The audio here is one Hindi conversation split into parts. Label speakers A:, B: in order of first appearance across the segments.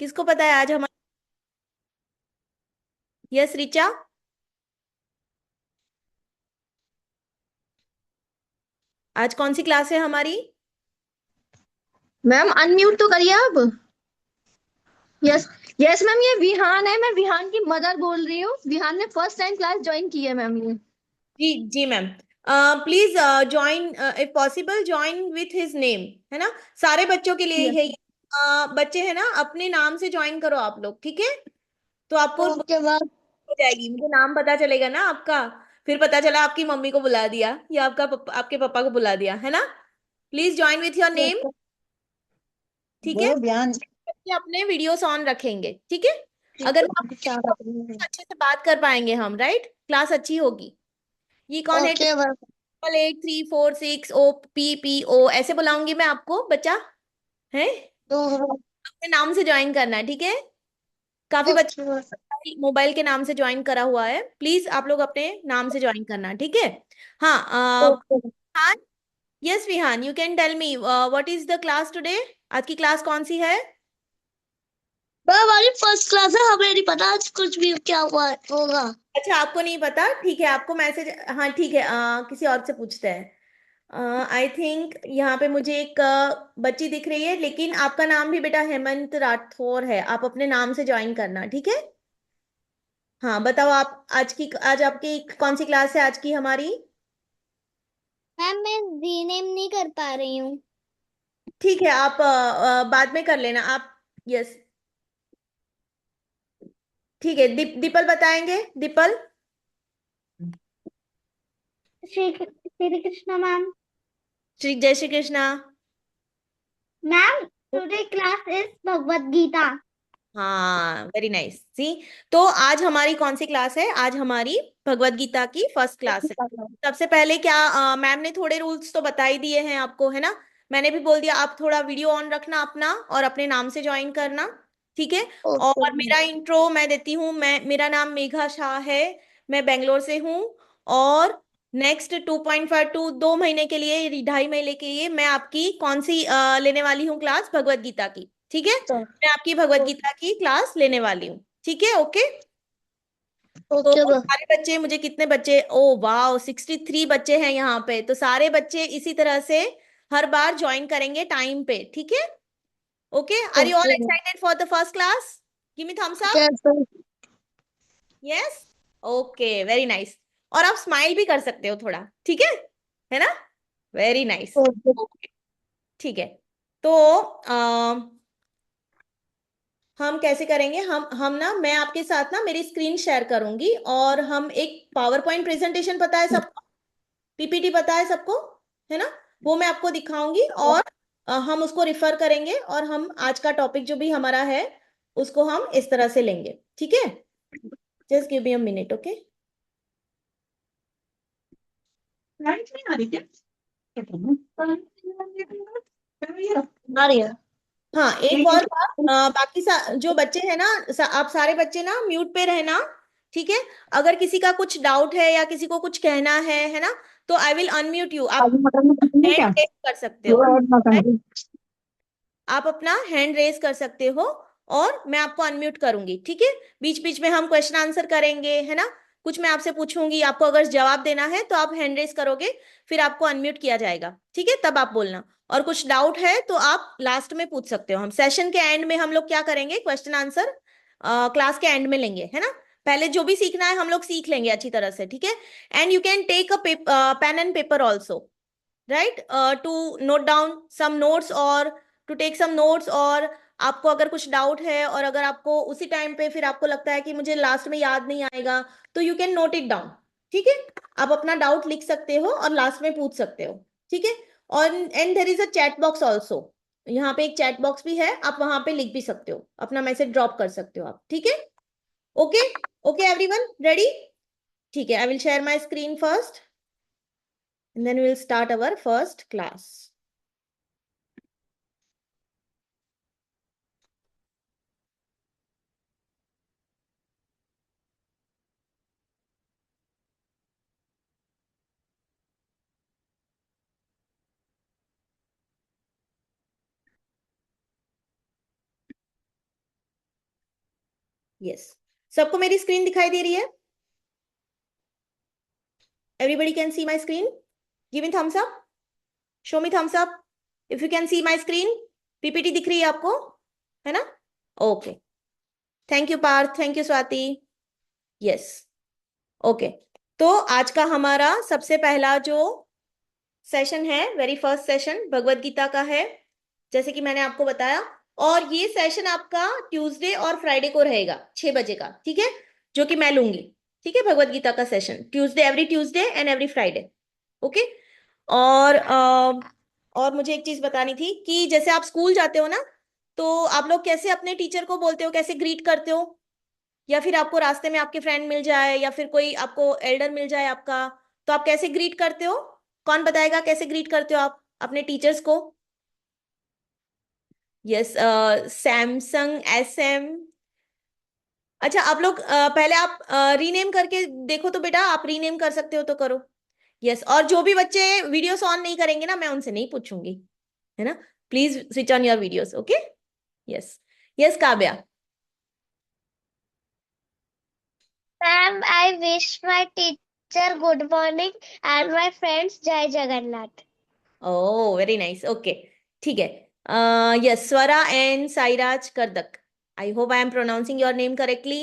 A: किसको पता है आज हमारा? यस रिचा। आज कौन सी क्लास है हमारी?
B: मैम अनम्यूट तो करिए अब। यस। यस मैम, ये विहान है। मैं विहान की मदर बोल रही हूँ। विहान ने फर्स्ट टाइम क्लास ज्वाइन की है मैम ये।
A: जी जी ma'am. Please join, if possible join with his name. है ना? सारे बच्चों के लिए ही
B: यस।
A: है ये। बच्चे हैं ना, अपने नाम से ज्वाइन करो आप लोग, ठीक है? तो आपको
B: ओके मैम।
A: हो जाएगी, मुझे नाम पता चलेगा ना आपका। फिर पता चला आपकी मम्मी को बुला दिया या आपके पापा को बुला दिया, है ना? Please join with your name. ठीक है?
B: बोलो बयान।
A: बच्चे अपने वीडियोस ऑन रखेंगे, ठीक है? अगर हम अच्छे से बात कर पाएंगे हम, राइट, क्लास अच्छी होगी। ये कौन है?
B: Okay ma'am.
A: 8 3 4 6 O P P O ऐसे बुलाऊंगी मैं आपको, बच्चा है।
B: तो
A: अपने नाम से ज्वाइन करना है, ठीक है? काफी
B: ओके मैम।
A: बच्चे मोबाइल के नाम से ज्वाइन करा हुआ है, प्लीज आप लोग अपने नाम से ज्वाइन करना, ठीक है? हाँ।
B: ओके
A: हाँ। Yes Vihaan, you can tell me what is the class today. आज की क्लास कौन सी है?
B: मैम, हमारी फर्स्ट क्लास है। हमें नहीं पता आज कुछ भी क्या हुआ होगा।
A: अच्छा, आपको नहीं पता, ठीक है, आपको मैसेज, हाँ ठीक है, किसी और से पूछते हैं। आई थिंक यहाँ पे मुझे एक बच्ची दिख रही है, लेकिन आपका नाम भी बेटा हेमंत राठौर है, आप अपने नाम से ज्वाइन करना, ठीक है? हाँ बताओ, आप आज आपकी कौन सी क्लास है आज की हमारी?
B: मैम मैं रीनेम नहीं कर पा रही हूँ।
A: ठीक है, आप बाद में कर लेना आप। यस। ठीक है, दीपल बताएंगे, Deepal.
B: Shri Krishna ma'am.
A: Shri Jai Shri Krishna.
B: Ma'am today class is भगवत गीता।
A: हाँ, वेरी नाइस। सी, तो आज हमारी कौन सी क्लास है? आज हमारी भगवत गीता की फर्स्ट क्लास है। सबसे पहले क्या, मैम ने थोड़े रूल्स तो बता ही दिए हैं आपको, है ना? मैंने भी बोल दिया, आप थोड़ा वीडियो ऑन रखना अपना और अपने नाम से ज्वाइन करना, ठीक है?
B: ओके
A: और मेरा इंट्रो मैं देती हूँ। मेरा नाम मेघा शाह है। मैं बेंगलोर से हूँ। और नेक्स्ट 2.5 टू 2 महीने के लिए, 2.5 महीने के लिए मैं आपकी कौन सी लेने वाली हूँ क्लास? भगवत गीता की, ठीक है? मैं आपकी भगवत गीता की क्लास लेने वाली हूँ, ठीक है? ओके। तो
B: ओके मैम।
A: सारे बच्चे, मुझे कितने बच्चे, ओ वाह, 63 बच्चे हैं यहाँ पे। तो सारे बच्चे इसी तरह से हर बार ज्वाइन करेंगे टाइम पे, ठीक है? Okay, are you all
B: okay ma'am.
A: Excited for the first class? Give me thumbs up.
B: कैसे?
A: यस। Okay, very nice. और आप स्माइल भी कर सकते हो थोड़ा, ठीक है ना? Very nice.
B: ओके।
A: ओके, ठीक है। तो हम कैसे करेंगे, हम ना, मैं आपके साथ ना मेरी स्क्रीन शेयर करूंगी, और हम एक पावर पॉइंट प्रेजेंटेशन, पता है सबको? पीपीटी पता है सबको, है ना? वो मैं आपको दिखाऊंगी, और हम उसको रिफर करेंगे, और हम आज का टॉपिक जो भी हमारा है उसको हम इस तरह से लेंगे, ठीक है? Just give me a minute, okay.
B: Light नहीं आ रही क्या? आ रही है।
A: हाँ, एक और बात, बाकी जो बच्चे हैं ना, आप सारे बच्चे ना म्यूट पे रहना, ठीक है? अगर किसी का कुछ डाउट है या किसी को कुछ कहना है ना, तो आई विल अनम्यूट यू, आप
B: आलू मटर में कुछ नहीं
A: हैंड
B: क्या?
A: रेज कर सकते हो,
B: थोड़ा और मटर
A: right?
B: में।
A: आप अपना हैंड रेज कर सकते हो, और मैं आपको अनम्यूट करूंगी, ठीक है? बीच बीच में हम क्वेश्चन आंसर करेंगे, है ना? कुछ मैं आपसे पूछूंगी, आपको अगर जवाब देना है तो आप हैंड रेज करोगे, फिर आपको अनम्यूट किया जाएगा, ठीक है? तब आप बोलना। और कुछ डाउट है तो आप लास्ट में पूछ सकते हो। हम सेशन के एंड में हम लोग क्या करेंगे, क्वेश्चन आंसर क्लास के एंड में लेंगे, है ना? पहले जो भी सीखना है हम लोग सीख लेंगे अच्छी तरह से, ठीक है? And you can take a pen and paper also, right, to note down some notes, और टू टेक सम नोट्स। और आपको अगर कुछ डाउट है, और अगर आपको उसी टाइम पे फिर आपको लगता है कि मुझे लास्ट में याद नहीं आएगा, तो you can note it down, ठीक है? आप अपना डाउट लिख सकते हो और लास्ट में पूछ सकते हो, ठीक है? और and there is a chat box also. यहाँ पे एक चैट बॉक्स भी है, आप वहां पे लिख भी सकते हो, अपना मैसेज ड्रॉप कर सकते हो आप, ठीक है? ओके। Okay everyone, ready? ठीक है, I will share my screen first, and then we will start our first class. Yes, सबको मेरी स्क्रीन दिखाई दे रही है? Everybody can see my screen? Give me thumbs up, show me thumbs up if you can see my screen. PPT दिख रही है आपको, है ना? Okay, thank you Parth, thank you Swati. Yes, okay. तो आज का हमारा सबसे पहला जो सेशन है, very first session Bhagavad Gita का है, जैसे कि मैंने आपको बताया। और ये सेशन आपका ट्यूसडे और फ्राइडे को रहेगा 6 बजे का, ठीक है, जो कि मैं लूंगी। ठीक है, भगवत गीता का session Tuesday, every Tuesday and every Friday. Okay. और मुझे एक चीज बतानी थी कि जैसे आप स्कूल जाते हो ना, तो आप लोग कैसे अपने टीचर को बोलते हो, कैसे ग्रीट करते हो? या फिर आपको रास्ते में आपके फ्रेंड मिल जाए या फिर कोई आपको एल्डर मिल जाए आपका, तो आप कैसे ग्रीट करते हो? कौन बताएगा कैसे ग्रीट करते हो आप अपने टीचर्स को? Yes, Samsung S M. अच्छा, आप लोग पहले आप रीनेम करके देखो तो बेटा, आप रीनेम कर सकते हो तो करो। यस, और जो भी बच्चे वीडियोस ऑन नहीं करेंगे ना, मैं उनसे नहीं पूछूंगी, है ना? Please switch on your videos, okay? Yes, yes Kavya.
C: Ma'am, I wish my teacher good morning and my friends Jai Jagannath.
A: Oh very nice, okay, ठीक है। Yes, Swara and Sairaj Kardak, I hope I am pronouncing your name correctly.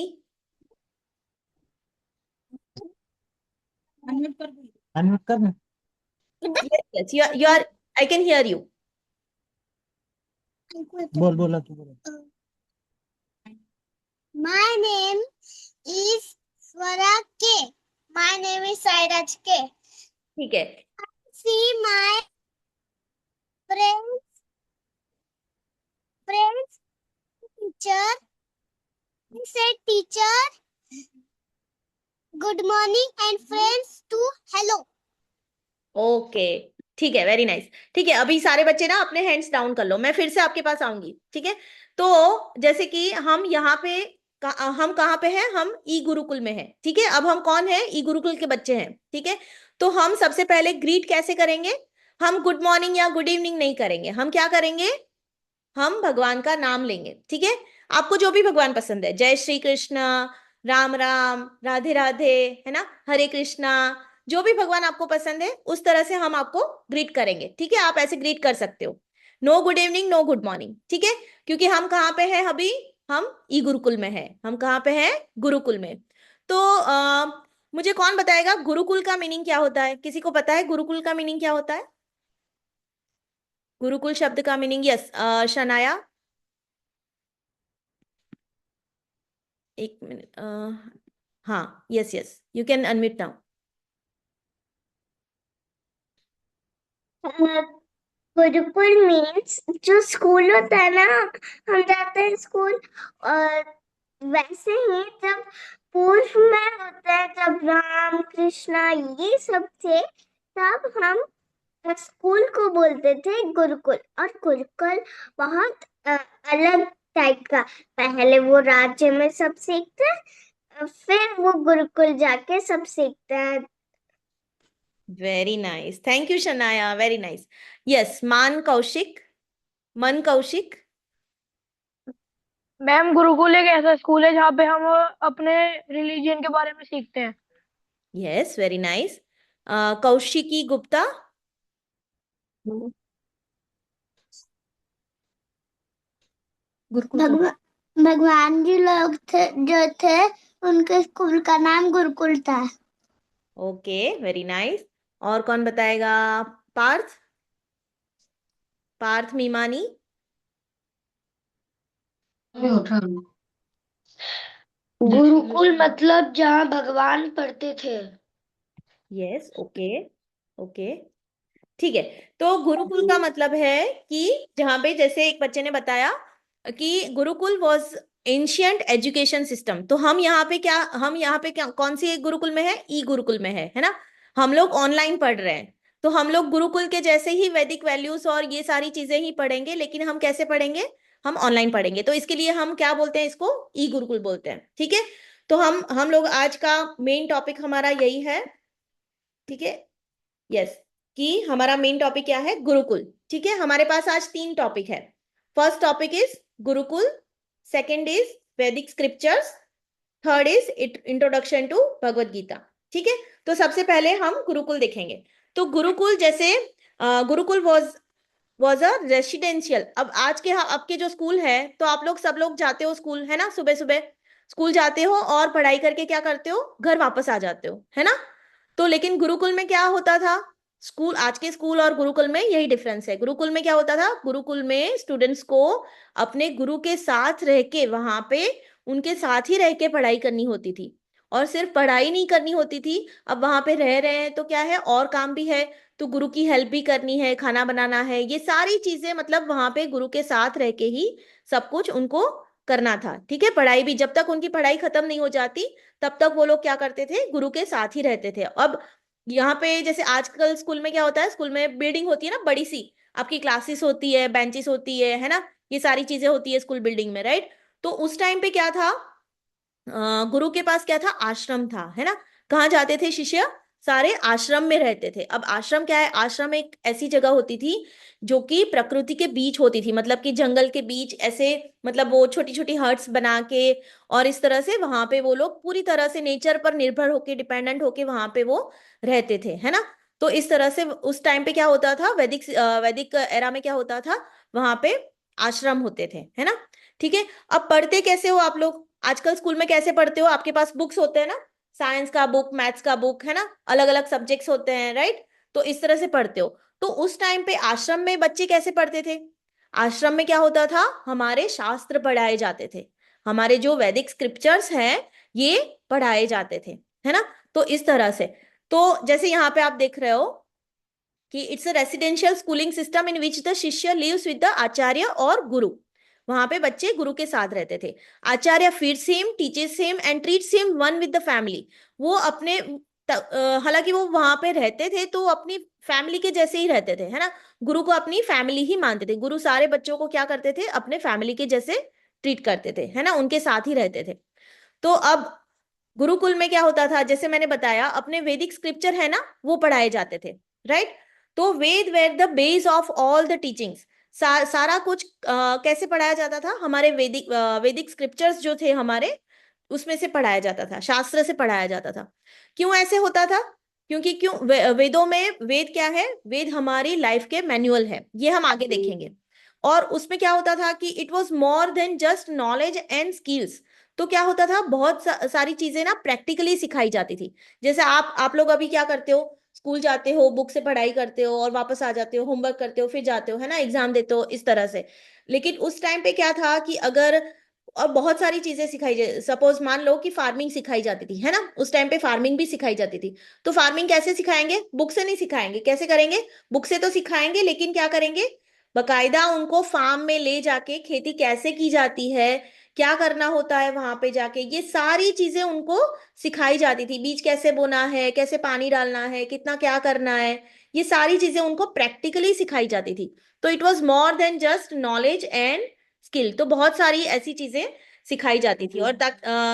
D: Unmute कर दे।
A: Yes, you are, I can hear you.
D: बोल बोला तू बोल।
C: My name is Swara K. My name is Sairaj K.
A: ठीक है,
C: See my friends, teacher. He said teacher, good morning and friends to hello.
A: Okay, ठीक है, वेरी नाइस। ठीक है, अभी सारे बच्चे ना अपने हैंड्स डाउन कर लो, मैं फिर से आपके पास आऊंगी, ठीक है? तो जैसे कि हम यहाँ पे हम कहाँ पे हैं? हम ई गुरुकुल में हैं, ठीक है? अब हम कौन है? ई गुरुकुल के बच्चे हैं, ठीक है? तो हम सबसे पहले ग्रीट कैसे करेंगे? हम गुड मॉर्निंग या गुड इवनिंग नहीं करेंगे, हम क्या करेंगे? हम भगवान का नाम लेंगे, ठीक है? आपको जो भी भगवान पसंद है, जय श्री कृष्ण, राम राम, राधे राधे, है ना, हरे कृष्णा, जो भी भगवान आपको पसंद है उस तरह से हम आपको ग्रीट करेंगे, ठीक है? आप ऐसे ग्रीट कर सकते हो, no good evening, no good morning, ठीक है? क्योंकि हम कहाँ पे हैं अभी? हम ई गुरुकुल में हैं। हम कहाँ पे हैं? गुरुकुल में। तो मुझे कौन बताएगा गुरुकुल का मीनिंग क्या होता है? किसी को पता है गुरुकुल का मीनिंग क्या होता है? गुरुकुल शब्द का मीनिंग? यस, शनाया, एक मिनट, हाँ, yes yes, you can unmute now.
C: Gurukul means जो स्कूल होता है ना, हम जाते हैं स्कूल, और वैसे ही जब पूर्व में होता है, जब राम कृष्णा ये सब थे, तब हम स्कूल को बोलते थे गुरुकुल। और गुरुकुल बहुत अलग टाइप का, पहले वो राज्य में सब सीखते हैं, फिर वो गुरुकुल जाके सब सीखते हैं।
A: Very nice, thank you Shanaya, very nice. Yes, मान कौशिक, मन कौशिक।
E: मैम, गुरुकुल एक ऐसा स्कूल है जहाँ पे हम अपने रिलीजन के बारे में सीखते हैं।
A: Yes, very nice. Kaushiki Gupta.
C: भगवान जी लोग थे जो थे, उनके स्कूल का नाम गुरुकुल था।
A: Okay, very nice. और कौन बताएगा? पार्थ, पार्थ मीमानी।
C: गुरुकुल मतलब जहाँ भगवान पढ़ते थे।
A: यस, ओके, ओके, ठीक है। तो गुरुकुल का मतलब है कि जहां पे, जैसे एक बच्चे ने बताया कि Gurukul was ancient education system, तो हम यहाँ पे क्या, हम यहाँ पे क्या, कौन सी एक गुरुकुल में है? ई गुरुकुल में है ना? हम लोग ऑनलाइन पढ़ रहे हैं, तो हम लोग गुरुकुल के जैसे ही वैदिक वैल्यूज और ये सारी चीजें ही पढ़ेंगे, लेकिन हम कैसे पढ़ेंगे? हम ऑनलाइन पढ़ेंगे, तो इसके लिए हम क्या बोलते हैं? इसको ई गुरुकुल बोलते हैं, ठीक है? तो हम लोग आज का मेन टॉपिक हमारा यही है, ठीक है? यस, कि हमारा मेन टॉपिक क्या है? गुरुकुल, ठीक है? हमारे पास आज 3 टॉपिक है। First topic is Gurukul, second is Vedic scriptures, third is introduction to Bhagwat Gita. ठीक है, तो सबसे पहले हम गुरुकुल देखेंगे। तो गुरुकुल जैसे गुरुकुल वॉज अ रेसिडेंशियल। अब आज के आपके जो स्कूल है, तो आप लोग सब लोग जाते हो स्कूल, है ना, सुबह सुबह स्कूल जाते हो और पढ़ाई करके क्या करते हो, घर वापस आ जाते हो, है ना। तो लेकिन गुरुकुल में क्या होता था, स्कूल, आज के स्कूल और गुरुकुल में यही डिफरेंस है। गुरुकुल में क्या होता था, गुरुकुल में स्टूडेंट्स को अपने गुरु के साथ रह के, वहां पे उनके साथ ही रह के पढ़ाई करनी होती थी। और सिर्फ पढ़ाई नहीं करनी होती थी, अब वहां पे रह रहे हैं तो क्या है, और काम भी है। तो गुरु की हेल्प भी करनी है, खाना बनाना है, ये सारी चीजें मतलब वहां पे गुरु के साथ रह के ही सब कुछ उनको करना था। ठीक है, पढ़ाई भी जब तक उनकी पढ़ाई खत्म नहीं हो जाती तब तक वो लोग क्या करते थे, गुरु के साथ ही रहते थे। अब यहाँ पे जैसे आजकल स्कूल में क्या होता है, स्कूल में बिल्डिंग होती है ना बड़ी सी, आपकी क्लासेस होती है, बेंचेस होती है ना, ये सारी चीजें होती है स्कूल बिल्डिंग में, राइट। तो उस टाइम पे क्या था, गुरु के पास क्या था, आश्रम था, है ना। कहाँ जाते थे शिष्य, सारे आश्रम में रहते थे। अब आश्रम क्या है, आश्रम एक ऐसी जगह होती थी जो कि प्रकृति के बीच होती थी, मतलब कि जंगल के बीच ऐसे, मतलब वो छोटी छोटी हट्स बना के, और इस तरह से वहां पे वो लोग पूरी तरह से नेचर पर निर्भर होके, डिपेंडेंट होके वहां पे वो रहते थे, है ना। तो इस तरह से उस टाइम पे क्या होता था, वैदिक वैदिक एरा में क्या होता था, वहां पे आश्रम होते थे, है ना। ठीक है, अब पढ़ते कैसे हो आप लोग, आजकल स्कूल में कैसे पढ़ते हो, आपके पास बुक्स होते हैं ना, साइंस का बुक, मैथ्स का बुक, है ना, अलग अलग सब्जेक्ट्स होते हैं, राइट। तो इस तरह से पढ़ते हो। तो उस टाइम पे आश्रम में बच्चे कैसे पढ़ते थे, आश्रम में क्या होता था, हमारे शास्त्र पढ़ाए जाते थे, हमारे जो वैदिक स्क्रिप्चर्स हैं ये पढ़ाए जाते थे, है ना। तो इस तरह से, तो जैसे यहाँ पे आप देख रहे हो कि it's a residential schooling system in which the शिष्य लिव्स विद द आचार्य और गुरु। वहां पे बच्चे गुरु के साथ रहते थे। Acharya feeds him, teaches him and treats him one with the family. वो अपने हालांकि वो वहां पे रहते थे तो अपनी फैमिली के जैसे ही रहते थे, है ना। गुरु को अपनी फैमिली ही मानते थे, गुरु सारे बच्चों को क्या करते थे, अपने फैमिली के जैसे ट्रीट करते थे, है ना, उनके साथ ही रहते थे। तो अब गुरुकुल में क्या होता था, जैसे मैंने बताया, अपने वैदिक स्क्रिप्चर है ना वो पढ़ाए जाते थे, राइट। तो Veda were the base of all the teachings. सारा कुछ कैसे पढ़ाया जाता था, हमारे वैदिक स्क्रिप्चर्स जो थे हमारे, उसमें से पढ़ाया जाता था, शास्त्र से पढ़ाया जाता था। क्यों ऐसे होता था, क्योंकि क्यों वेदों में, वेद क्या है, वेद हमारी लाइफ के मैनुअल है, ये हम आगे देखेंगे। और उसमें क्या होता था कि it was more than just knowledge and skills. तो क्या होता था, बहुत सारी चीजें ना प्रैक्टिकली सिखाई जाती थी। जैसे आप लोग अभी क्या करते हो, स्कूल जाते हो, बुक से पढ़ाई करते हो और वापस आ जाते हो, होमवर्क करते हो, फिर जाते हो, है ना, एग्जाम देते हो, इस तरह से। लेकिन उस टाइम पे क्या था कि अगर, और बहुत सारी चीजें सिखाई जाती, सपोज मान लो कि फार्मिंग सिखाई जाती थी, है ना, उस टाइम पे फार्मिंग भी सिखाई जाती थी। तो फार्मिंग कैसे सिखाएंगे, बुक से नहीं सिखाएंगे, कैसे करेंगे, बुक से तो सिखाएंगे लेकिन क्या करेंगे, बकायदा उनको फार्म में ले जाके खेती कैसे की जाती है, क्या करना होता है वहां पे जाके, ये सारी चीजें उनको सिखाई जाती थी। बीज कैसे बोना है, कैसे पानी डालना है, कितना क्या करना है, ये सारी चीजें उनको प्रैक्टिकली सिखाई जाती थी। तो it was more than just knowledge and skill. तो बहुत सारी ऐसी चीजें सिखाई जाती थी। और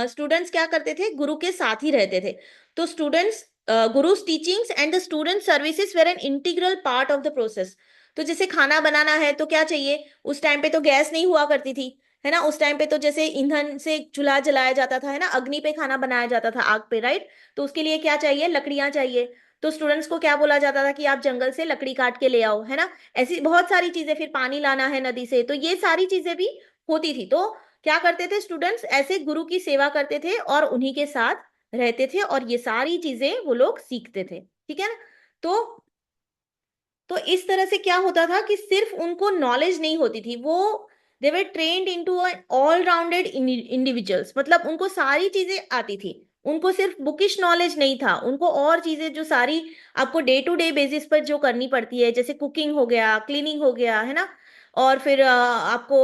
A: स्टूडेंट्स क्या करते थे, गुरु के साथ ही रहते थे। तो students, guru's teachings and the student services were an integral part of the process. तो जैसे खाना बनाना है तो क्या चाहिए, उस टाइम पे तो गैस नहीं हुआ करती थी, है ना, उस टाइम पे तो जैसे ईंधन से चूल्हा जलाया जाता था, है ना, अग्नि पे खाना बनाया जाता था, आग पे, राइट। तो उसके लिए क्या चाहिए, लकड़ियां चाहिए। तो स्टूडेंट्स को क्या बोला जाता था कि आप जंगल से लकड़ी काट के ले आओ, है ना। ऐसी बहुत सारी चीजें, फिर पानी लाना है नदी से, तो ये सारी चीजें भी होती थी। तो क्या करते थे स्टूडेंट्स, ऐसे गुरु की सेवा करते थे और उन्हीं के साथ रहते थे, और ये सारी चीजें वो लोग सीखते थे, ठीक है ना। तो इस तरह से क्या होता था कि सिर्फ उनको नॉलेज नहीं होती थी, वो they were trained into all rounded individuals, मतलब उनको सारी चीजें आती थी, उनको सिर्फ बुकिश नॉलेज नहीं था, उनको और चीजें जो सारी आपको डे टू डे बेसिस पर जो करनी पड़ती है, जैसे कुकिंग हो गया, क्लीनिंग हो गया, है ना, और फिर आपको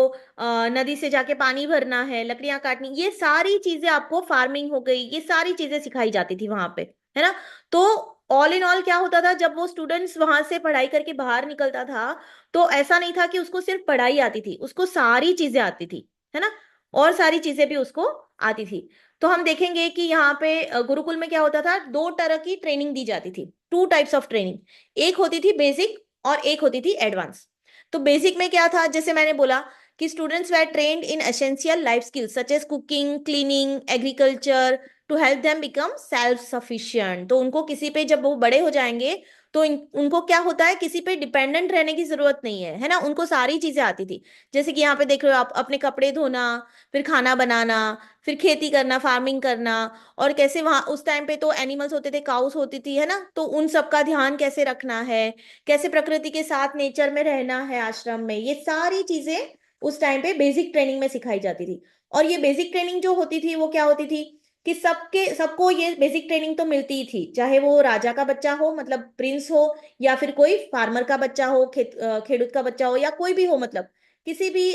A: नदी से जाके पानी भरना है, लकड़ियां काटनी, ये सारी चीजें आपको, फार्मिंग हो गई, ये सारी चीजें सिखाई जाती थी वहां पे, है ना। तो ऑल इन ऑल क्या होता था, जब वो स्टूडेंट्स वहां से पढ़ाई करके बाहर निकलता था, तो ऐसा नहीं था कि उसको सिर्फ पढ़ाई आती थी, उसको सारी चीजें आती थी, है ना, और सारी चीजें भी उसको आती थी। तो हम देखेंगे कि यहाँ पे गुरुकुल में क्या होता था, दो तरह की ट्रेनिंग दी जाती थी, टू टाइप्स ऑफ ट्रेनिंग। एक होती थी बेसिक और एक होती थी एडवांस। तो बेसिक में क्या था, जैसे मैंने बोला कि students were trained in essential life skills such as cooking, cleaning, agriculture to help them become self sufficient. तो उनको किसी पे जब वो बड़े हो जाएंगे तो उनको क्या होता है, किसी पे डिपेंडेंट रहने की जरूरत नहीं है, है ना। उनको सारी चीजें आती थी, जैसे कि यहाँ पे देख रहे हो आप, अपने कपड़े धोना, फिर खाना बनाना, फिर खेती करना, फार्मिंग करना, और कैसे वहां उस टाइम पे तो एनिमल्स होते थे, काउस होती थी, है ना। तो उन सब का ध्यान कैसे रखना है, कैसे प्रकृति के साथ नेचर में रहना है आश्रम में, ये सारी चीजें उस टाइम पे बेसिक ट्रेनिंग में सिखाई जाती थी। और ये बेसिक ट्रेनिंग जो होती थी वो क्या होती थी कि सबको ये बेसिक ट्रेनिंग तो मिलती ही थी, चाहे वो राजा का बच्चा हो मतलब प्रिंस हो, या फिर कोई फार्मर का बच्चा हो, खेडूत का बच्चा हो, या कोई भी हो, मतलब किसी भी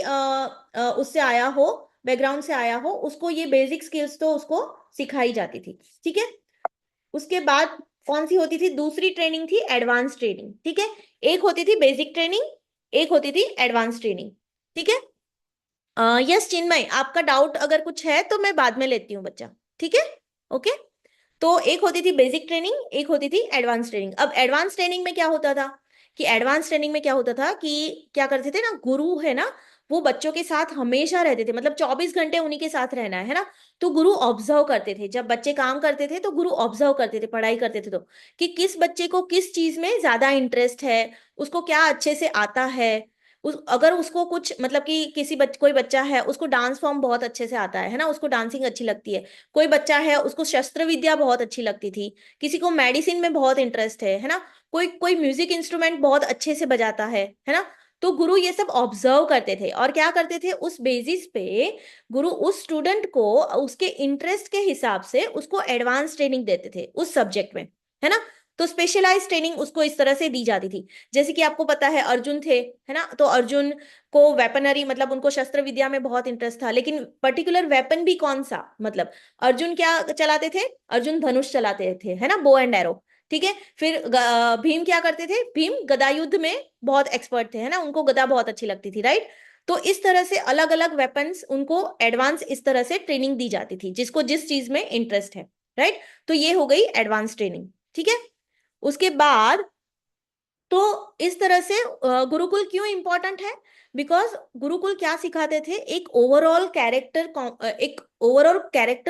A: उससे आया हो, बैकग्राउंड से आया हो, उसको ये बेसिक स्किल्स तो उसको सिखाई जाती थी। ठीक है। उसके बाद कौन सी होती थी, दूसरी ट्रेनिंग थी एडवांस ट्रेनिंग। ठीक है। एक होती थी बेसिक ट्रेनिंग, एक होती थी एडवांस ट्रेनिंग। ठीक है। यस चिन्मय, आपका डाउट अगर कुछ है तो मैं बाद में लेती हूँ बच्चा। ठीक है। ओके। तो एक होती थी बेसिक ट्रेनिंग, एक होती थी एडवांस ट्रेनिंग। अब एडवांस ट्रेनिंग में क्या होता था कि एडवांस ट्रेनिंग में क्या होता था कि क्या करते थे ना, गुरु है ना, वो बच्चों के साथ हमेशा रहते थे, मतलब 24 घंटे उन्हीं के साथ रहना है ना। तो गुरु ऑब्जर्व करते थे, जब बच्चे काम करते थे तो गुरु ऑब्जर्व करते थे, पढ़ाई करते थे तो कि किस बच्चे को किस चीज में ज्यादा इंटरेस्ट है, उसको क्या अच्छे से आता है। अगर उसको कुछ मतलब कि कोई बच्चा है उसको डांस फॉर्म बहुत अच्छे से आता है ना, उसको डांसिंग अच्छी लगती है। कोई बच्चा है उसको शस्त्र विद्या बहुत अच्छी लगती थी, किसी को मेडिसिन में बहुत इंटरेस्ट है ना, कोई कोई म्यूजिक इंस्ट्रूमेंट बहुत अच्छे से बजाता है ना। तो गुरु ये सब ऑब्जर्व करते थे और क्या करते थे, उस बेसिस पे गुरु उस स्टूडेंट को उसके इंटरेस्ट के हिसाब से उसको एडवांस ट्रेनिंग देते थे उस सब्जेक्ट में, है ना। तो स्पेशलाइज ट्रेनिंग उसको इस तरह से दी जाती थी। जैसे कि आपको पता है अर्जुन थे, है ना, तो अर्जुन को वेपनरी मतलब उनको शस्त्र विद्या में बहुत इंटरेस्ट था, लेकिन पर्टिकुलर वेपन भी कौन सा, मतलब अर्जुन क्या चलाते थे, अर्जुन धनुष चलाते थे, है ना, बो एंड एरो। ठीक है। फिर भीम क्या करते थे, भीम गदा युद्ध में बहुत एक्सपर्ट थे, है ना, उनको गदा बहुत अच्छी लगती थी, राइट। तो इस तरह से अलग अलग वेपन्स उनको एडवांस इस तरह से ट्रेनिंग दी जाती थी, जिसको जिस चीज में इंटरेस्ट है, राइट। तो ये हो गई एडवांस ट्रेनिंग। ठीक है। उसके बाद तो इस तरह से गुरुकुल क्यों इंपॉर्टेंट है, बिकॉज गुरुकुल क्या सिखाते थे, एक ओवरऑल कैरेक्टर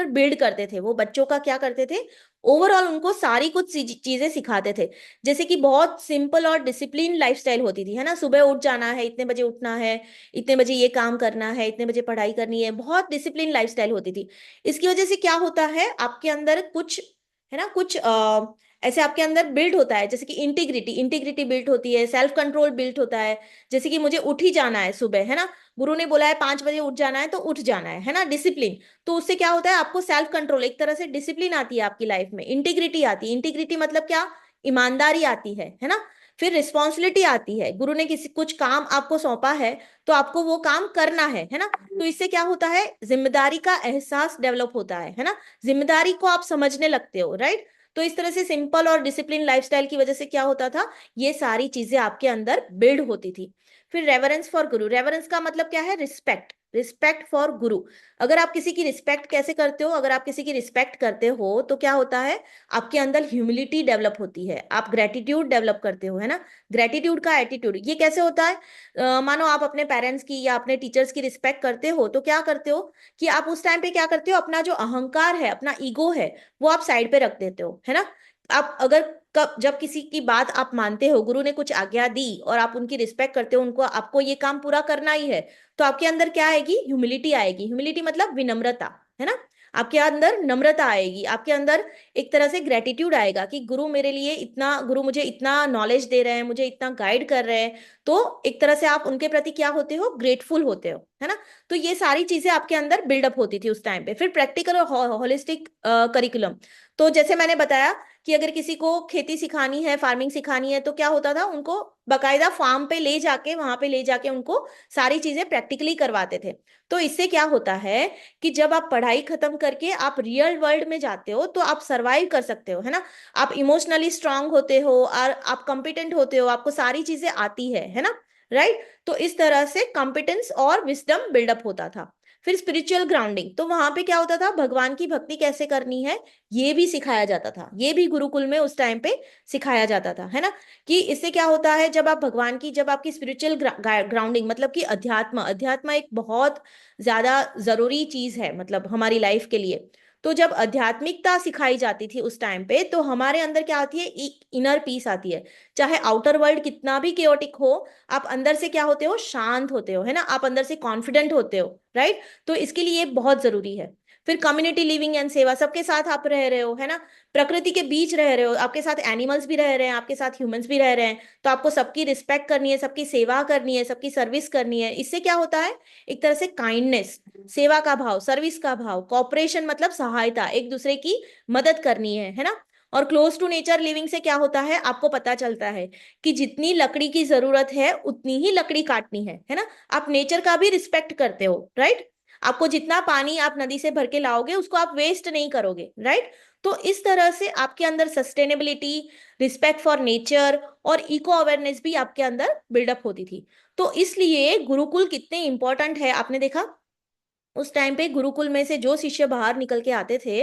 A: बिल्ड करते थे। वो बच्चों का क्या करते थे, ओवरऑल उनको सारी कुछ चीजें सिखाते थे। जैसे कि बहुत सिंपल और डिसिप्लिन लाइफस्टाइल होती थी, है ना, सुबह उठ जाना है, इतने बजे उठना है, इतने बजे ये काम करना है, इतने बजे पढ़ाई करनी है, बहुत डिसिप्लिन लाइफस्टाइल होती थी। इसकी वजह से क्या होता है, आपके अंदर कुछ, है ना, कुछ ऐसे आपके अंदर बिल्ड होता है, जैसे कि इंटीग्रिटी बिल्ड होती है, सेल्फ कंट्रोल बिल्ड होता है। जैसे कि मुझे उठ ही जाना है सुबह, है ना, गुरु ने बोला है 5 बजे उठ जाना है तो उठ जाना है ना, डिसिप्लिन। तो उससे क्या होता है, आपको सेल्फ कंट्रोल, एक तरह से डिसिप्लिन आती है आपकी लाइफ में, इंटीग्रिटी आती है। इंटीग्रिटी मतलब क्या, ईमानदारी आती है ना। फिर रिस्पॉन्सिबिलिटी आती है, गुरु ने किसी कुछ काम आपको सौंपा है तो आपको वो काम करना है ना। तो इससे क्या होता है, जिम्मेदारी का एहसास डेवलप होता है ना, जिम्मेदारी को आप समझने लगते हो, राइट। तो इस तरह से सिंपल और डिसिप्लिन लाइफस्टाइल की वजह से क्या होता था, ये सारी चीजें आपके अंदर बिल्ड होती थी। फिर रेवरेंस फॉर गुरु, रेवरेंस का मतलब क्या है, रिस्पेक्ट, रिस्पेक्ट फॉर गुरु। अगर आप किसी की रिस्पेक्ट कैसे करते हो, अगर आप किसी की रिस्पेक्ट करते हो तो क्या होता है, आपके अंदर ह्यूमिलिटी डेवलप होती है, आप ग्रेटिट्यूड डेवलप करते हो, है ना। ग्रेटिट्यूड का एटीट्यूड ये कैसे होता है, मानो आप अपने पेरेंट्स की या अपने टीचर्स की रिस्पेक्ट करते हो तो क्या करते हो कि आप उस टाइम पे क्या करते हो, अपना जो अहंकार है, अपना ईगो है, वो आप साइड पे रख देते हो, है ना। आप अगर जब किसी की बात आप मानते हो, गुरु ने कुछ आज्ञा दी और आप उनकी रिस्पेक्ट करते हो, उनको आपको ये काम पूरा करना ही है, तो आपके अंदर क्या आएगी, ह्यूमिलिटी आएगी। ह्यूमिलिटी मतलब विनम्रता, है ना। आपके अंदर नम्रता आएगी, आपके अंदर एक तरह से ग्रेटिट्यूड आएगा कि गुरु मेरे लिए इतना, गुरु मुझे इतना नॉलेज दे रहे हैं, मुझे इतना गाइड कर रहे हैं, तो एक तरह से आप उनके प्रति क्या होते हो, ग्रेटफुल होते हो, है ना। तो ये सारी चीजें आपके अंदर बिल्डअप होती थी उस टाइम पे। फिर प्रैक्टिकल और होलिस्टिक करिकुलम, तो जैसे मैंने बताया कि अगर किसी को खेती सिखानी है, फार्मिंग सिखानी है, तो क्या होता था, उनको बकायदा फार्म पे ले जाके, वहां पे ले जाके उनको सारी चीजें प्रैक्टिकली करवाते थे। तो इससे क्या होता है कि जब आप पढ़ाई खत्म करके आप रियल वर्ल्ड में जाते हो तो आप सरवाइव कर सकते हो, है ना। आप इमोशनली स्ट्रांग होते हो और आप कॉम्पिटेंट होते हो, आपको सारी चीजें आती है ना, राइट। तो इस तरह से कॉम्पिटेंस और विजडम बिल्डअप होता था। फिर स्पिरिचुअल ग्राउंडिंग, तो वहां पे क्या होता था, भगवान की भक्ति कैसे करनी है ये भी सिखाया जाता था, ये भी गुरुकुल में उस टाइम पे सिखाया जाता था, है ना। कि इससे क्या होता है, जब आप भगवान की, जब आपकी स्पिरिचुअल ग्राउंडिंग, मतलब कि अध्यात्म, अध्यात्म एक बहुत ज्यादा जरूरी चीज है मतलब हमारी लाइफ के लिए। तो जब आध्यात्मिकता सिखाई जाती थी उस टाइम पे, तो हमारे अंदर क्या आती है, इनर पीस आती है। चाहे आउटर वर्ल्ड कितना भी केओटिक हो, आप अंदर से क्या होते हो, शांत होते हो, है ना, आप अंदर से कॉन्फिडेंट होते हो, राइट। तो इसके लिए ये बहुत जरूरी है। फिर कम्युनिटी लिविंग एंड सेवा, सबके साथ आप रह रहे हो, है ना, प्रकृति के बीच रह रहे हो, आपके साथ एनिमल्स भी रह रहे हैं, आपके साथ ह्यूमंस भी रह रहे हैं, तो आपको सबकी रिस्पेक्ट करनी है, सबकी सेवा करनी है, सबकी सर्विस करनी है। इससे क्या होता है, एक तरह से काइंडनेस, सेवा का भाव, सर्विस का भाव, कॉपरेशन मतलब सहायता, एक दूसरे की मदद करनी है ना। और क्लोज टू नेचर लिविंग से क्या होता है, आपको पता चलता है कि जितनी लकड़ी की जरूरत है उतनी ही लकड़ी काटनी है ना। आप नेचर का भी रिस्पेक्ट करते हो, राइट। आपको जितना पानी आप नदी से भर के लाओगे उसको आप वेस्ट नहीं करोगे, राइट। तो इस तरह से आपके अंदर सस्टेनेबिलिटी, रिस्पेक्ट फॉर नेचर और इको अवेयरनेस भी आपके अंदर बिल्डअप होती थी। तो इसलिए गुरुकुल कितने इंपॉर्टेंट है, आपने देखा उस टाइम पे गुरुकुल में से जो शिष्य बाहर निकल के आते थे,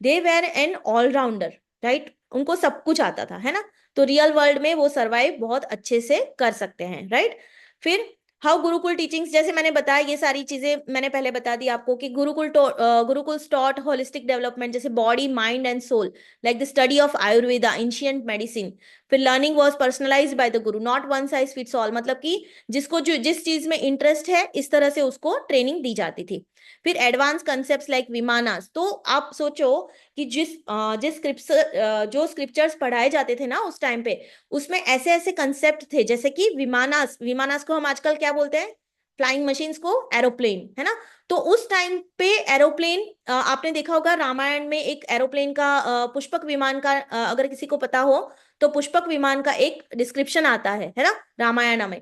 A: they were an all-rounder, right, उनको सब कुछ आता था, है ना। तो रियल वर्ल्ड में वो सरवाइव बहुत अच्छे से कर सकते हैं, राइट। फिर हाउ गुरुकुल टीचिंग्स, जैसे मैंने बताया ये सारी चीजें मैंने पहले बता दी आपको कि गुरुकुल टॉट होलिस्टिक डेवलपमेंट, जैसे body mind and soul, like the study of Ayurveda, ancient medicine. फिर learning was personalized by the guru, not one size fits all, मतलब कि जिसको जो जिस चीज में इंटरेस्ट है इस तरह से उसको ट्रेनिंग दी जाती थी। फिर एडवांस कंसेप्ट लाइक विमानास, तो आप सोचो कि जिस जो स्क्रिप्चर्स पढ़ाए जाते थे ना उस टाइम पे, उसमें ऐसे ऐसे कंसेप्ट थे, जैसे कि विमानास, विमानास को हम आजकल क्या बोलते हैं, फ्लाइंग मशीन्स को एरोप्लेन, है ना। तो उस टाइम पे एरोप्लेन, आपने देखा होगा रामायण में एक एरोप्लेन का, पुष्पक विमान का, अगर किसी को पता हो तो पुष्पक विमान का एक डिस्क्रिप्शन आता है ना, रामायण में।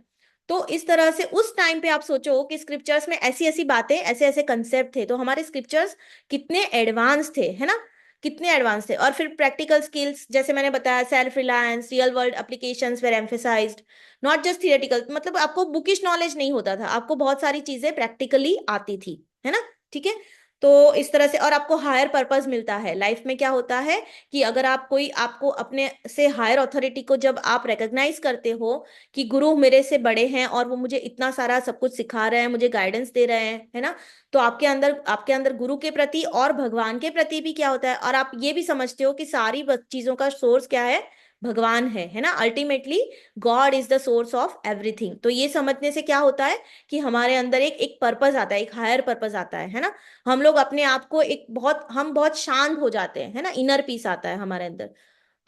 A: तो इस तरह से उस टाइम पे आप सोचो कि स्क्रिप्चर्स में ऐसी ऐसी बातें, ऐसे ऐसे कंसेप्ट थे, तो हमारे स्क्रिप्चर्स कितने एडवांस थे, है ना, कितने एडवांस थे। और फिर प्रैक्टिकल स्किल्स, जैसे मैंने बताया, self reliance, real world applications were emphasized, not just theoretical, मतलब आपको बुकिश नॉलेज नहीं होता था, आपको बहुत सारी चीजें प्रैक्टिकली आती थी, है ना, ठीक है। तो इस तरह से, और आपको हायर पर्पस मिलता है लाइफ में। क्या होता है कि अगर आप कोई, आपको अपने से हायर अथॉरिटी को जब आप रिकॉग्नाइज करते हो कि गुरु मेरे से बड़े हैं और वो मुझे इतना सारा सब कुछ सिखा रहे हैं, मुझे गाइडेंस दे रहे हैं, है ना, तो आपके अंदर गुरु के प्रति और भगवान के प्रति भी क्या होता है, और आप ये भी समझते हो कि सारी चीजों का सोर्स क्या है, भगवान है ना। Ultimately God is the source of everything. तो ये समझने से क्या होता है कि हमारे अंदर एक एक पर्पस आता है, एक हायर पर्पस आता है ना। हम लोग अपने आप को हम बहुत शांत हो जाते हैं, है ना, इनर पीस आता है हमारे अंदर।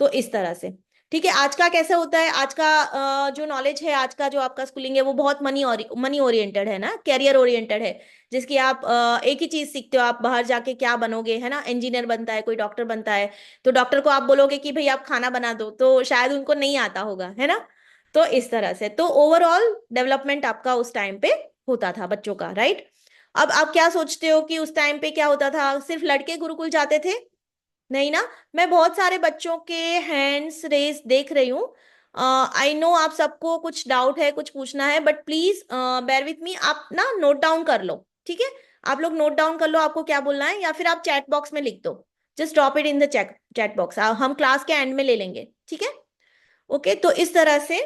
A: तो इस तरह से, ठीक है। आज का कैसे होता है, आज का जो नॉलेज है, आज का जो आपका स्कूलिंग है वो बहुत मनी ओरिएंटेड है ना, कैरियर ओरिएंटेड है, जिसकी आप एक ही चीज सीखते हो, आप बाहर जाके क्या बनोगे, है ना, इंजीनियर बनता है कोई, डॉक्टर बनता है, तो डॉक्टर को आप बोलोगे कि भाई आप खाना बना दो, तो शायद उनको नहीं आता होगा, है ना। तो इस तरह से, तो ओवरऑल डेवलपमेंट आपका उस टाइम पे होता था बच्चों का, राइट। अब आप क्या सोचते हो कि उस टाइम पे क्या होता था, सिर्फ लड़के गुरुकुल जाते थे? नहीं ना, मैं बहुत सारे बच्चों के हैंड्स रेस देख रही हूँ। आई नो आप सबको कुछ डाउट है, कुछ पूछना है, but please bear with me, आप ना नोट डाउन कर लो, ठीक है। आप लोग नोट डाउन कर लो आपको क्या बोलना है, या फिर आप चैट बॉक्स में लिख दो, just drop it in the chat box, हम क्लास के एंड में ले लेंगे, ठीक है। ओके, तो इस तरह से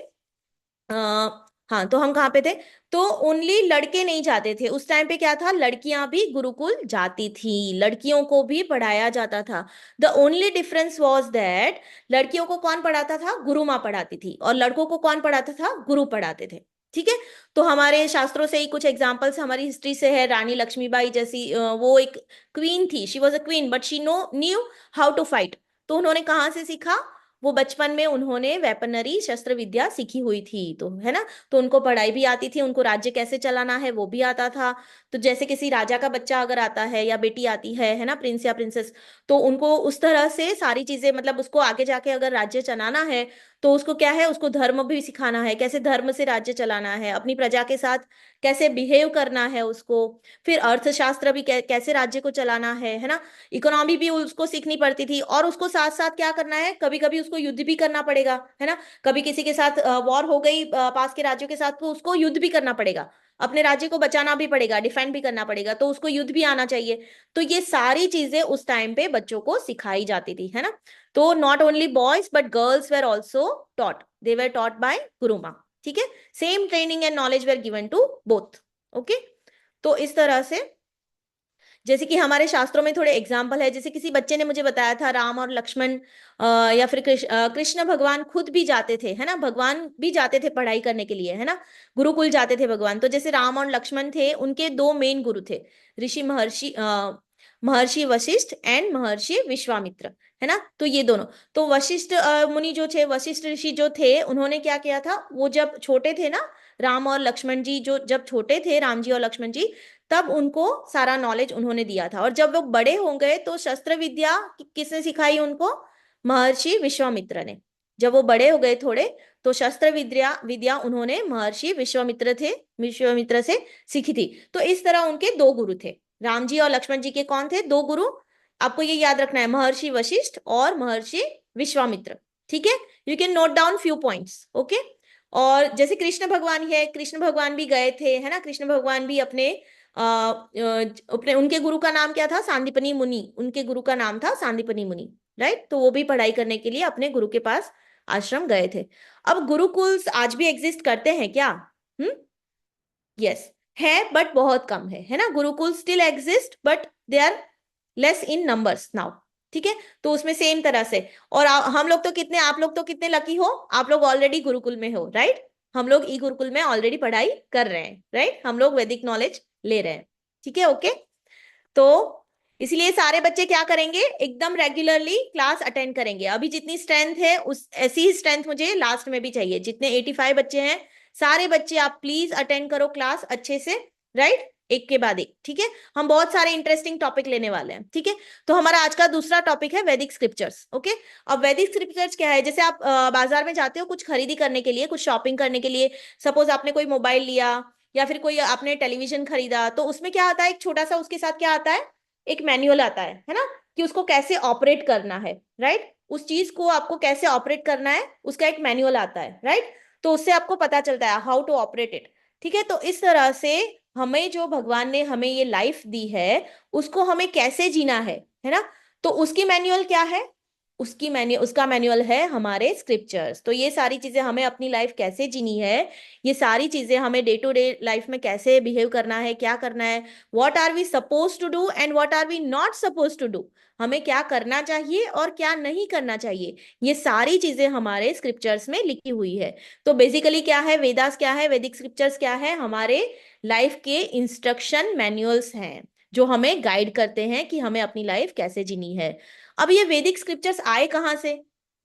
A: हाँ, तो हम कहाँ पे थे, तो ओनली लड़के नहीं जाते थे उस टाइम पे, क्या था, लड़कियां भी गुरुकुल जाती थी, लड़कियों को भी पढ़ाया जाता था। The only difference was that लड़कियों को कौन पढ़ाता था, गुरु माँ पढ़ाती थी, और लड़कों को कौन पढ़ाता था, गुरु पढ़ाते थे, ठीक है। तो हमारे शास्त्रों से ही कुछ एग्जाम्पल्स हमारी हिस्ट्री से है, रानी लक्ष्मीबाई जैसी, वो एक क्वीन थी, she was a queen but she knew how to fight. तो उन्होंने कहाँ से सीखा, वो बचपन में उन्होंने वेपनरी शस्त्र विद्या सीखी हुई थी, तो है ना, तो उनको पढ़ाई भी आती थी, उनको राज्य कैसे चलाना है वो भी आता था। तो जैसे किसी राजा का बच्चा अगर आता है या बेटी आती है ना, प्रिंस या प्रिंसेस, तो उनको उस तरह से सारी चीजें, मतलब उसको आगे जाके अगर राज्य चलाना है तो उसको क्या है, उसको धर्म भी सिखाना है, कैसे धर्म से राज्य चलाना है, अपनी प्रजा के साथ कैसे बिहेव करना है उसको। फिर अर्थशास्त्र भी कैसे राज्य को चलाना है ना, इकोनॉमी भी उसको सीखनी पड़ती थी, और उसको साथ साथ क्या करना है, कभी कभी उसको युद्ध भी करना पड़ेगा, है ना, कभी किसी के साथ वॉर हो गई पास के राज्यों के साथ, तो उसको युद्ध भी करना पड़ेगा। अपने राज्य को बचाना भी पड़ेगा, डिफेंड भी करना पड़ेगा, तो उसको युद्ध भी आना चाहिए। तो ये सारी चीजें उस टाइम पे बच्चों को सिखाई जाती थी, है ना। तो not only boys but girls were also taught, they were taught by Guruma, ठीक है। Same training and knowledge were given to both, okay. तो इस तरह से जैसे कि हमारे शास्त्रों में थोड़े एग्जाम्पल है, जैसे किसी बच्चे ने मुझे बताया था राम और लक्ष्मण या फिर कृष्ण भगवान खुद भी जाते थे, है ना, भगवान भी जाते थे पढ़ाई करने के लिए, है ना, गुरुकुल जाते थे भगवान। तो जैसे राम और लक्ष्मण थे, उनके दो मेन गुरु थे, ऋषि महर्षि महर्षि वशिष्ठ एंड महर्षि विश्वामित्र, है ना। तो ये दोनों, तो वशिष्ठ मुनि जो थे, वशिष्ठ ऋषि जो थे, उन्होंने क्या किया था, वो जब छोटे थे ना, राम और लक्ष्मण जी जो जब छोटे थे, राम जी और लक्ष्मण जी, तब उनको सारा नॉलेज उन्होंने दिया था। और जब वो बड़े हो गए तो शस्त्र विद्या किसने सिखाई उनको, महर्षि विश्वामित्र ने। जब वो बड़े हो गए थोड़े, तो शस्त्र विद्या विद्या उन्होंने महर्षि विश्वामित्र से सीखी थी। तो इस तरह उनके दो गुरु थे, राम जी और लक्ष्मण जी के कौन थे, दो गुरु। आपको ये याद रखना है, महर्षि वशिष्ठ और महर्षि विश्वामित्र, ठीक है। You can note down few points, okay. और जैसे कृष्ण भगवान है, कृष्ण भगवान भी गए थे, है ना, कृष्ण भगवान भी अपने उनके गुरु का नाम क्या था, सांदीपनी मुनि, उनके गुरु का नाम था सांदीपनी मुनि, राइट। तो वो भी पढ़ाई करने के लिए अपने गुरु के पास आश्रम गए थे। अब गुरुकुल आज भी एग्जिस्ट करते हैं क्या, यस, है बट बहुत कम है ना। Gurukul still exist but they are less in numbers now, ठीक है। तो उसमें सेम तरह से, और हम लोग तो कितने, आप लोग तो कितने लकी हो, आप लोग ऑलरेडी गुरुकुल में हो, राइट। हम लोग ई गुरुकुल में ऑलरेडी पढ़ाई कर रहे हैं, राइट, हम लोग वैदिक नॉलेज ले रहे हैं, ठीक है, ओके। तो इसलिए सारे बच्चे क्या करेंगे, एकदम रेगुलरली क्लास अटेंड करेंगे। अभी जितनी स्ट्रेंथ है उस ऐसी ही स्ट्रेंथ मुझे लास्ट में भी चाहिए। जितने 85 बच्चे हैं, सारे बच्चे आप प्लीज अटेंड करो क्लास अच्छे से, राइट, एक के बाद एक, ठीक है। हम बहुत सारे इंटरेस्टिंग टॉपिक लेने वाले हैं, ठीक है। तो हमारा आज का दूसरा टॉपिक है वैदिक स्क्रिप्चर्स, ओके। अब वैदिक स्क्रिप्चर्स क्या है, जैसे आप बाजार में जाते हो कुछ खरीदी करने के लिए, कुछ शॉपिंग करने के लिए, सपोज आपने कोई मोबाइल लिया या फिर कोई आपने टेलीविजन खरीदा, तो उसमें क्या आता है, एक छोटा सा उसके साथ क्या आता है, एक मैनुअल आता है ना, कि उसको कैसे ऑपरेट करना है, राइट। उस चीज को आपको कैसे ऑपरेट करना है, उसका एक मैनुअल आता है, राइट। तो उससे आपको पता चलता है हाउ टू ऑपरेट इट, ठीक है। तो इस तरह से हमें जो भगवान ने हमें ये लाइफ दी है, उसको हमें कैसे जीना है ना। तो उसकी मैनुअल क्या है, उसका मैनुअल है हमारे स्क्रिप्चर्स। तो ये सारी चीजें हमें अपनी लाइफ कैसे जीनी है, ये सारी चीजें हमें डे टू डे लाइफ में कैसे बिहेव करना है, क्या करना है, what are we suppose to do and what are we not suppose to do, हमें क्या करना चाहिए और क्या नहीं करना चाहिए, ये सारी चीजें हमारे स्क्रिप्चर्स में लिखी हुई है। तो बेसिकली क्या है, वेदास क्या है, वैदिक स्क्रिप्चर्स क्या है, हमारे लाइफ के इंस्ट्रक्शन मैनुअल्स हैं जो हमें गाइड करते हैं कि हमें अपनी लाइफ कैसे जीनी है। अब ये वैदिक स्क्रिप्चर्स आए कहाँ से,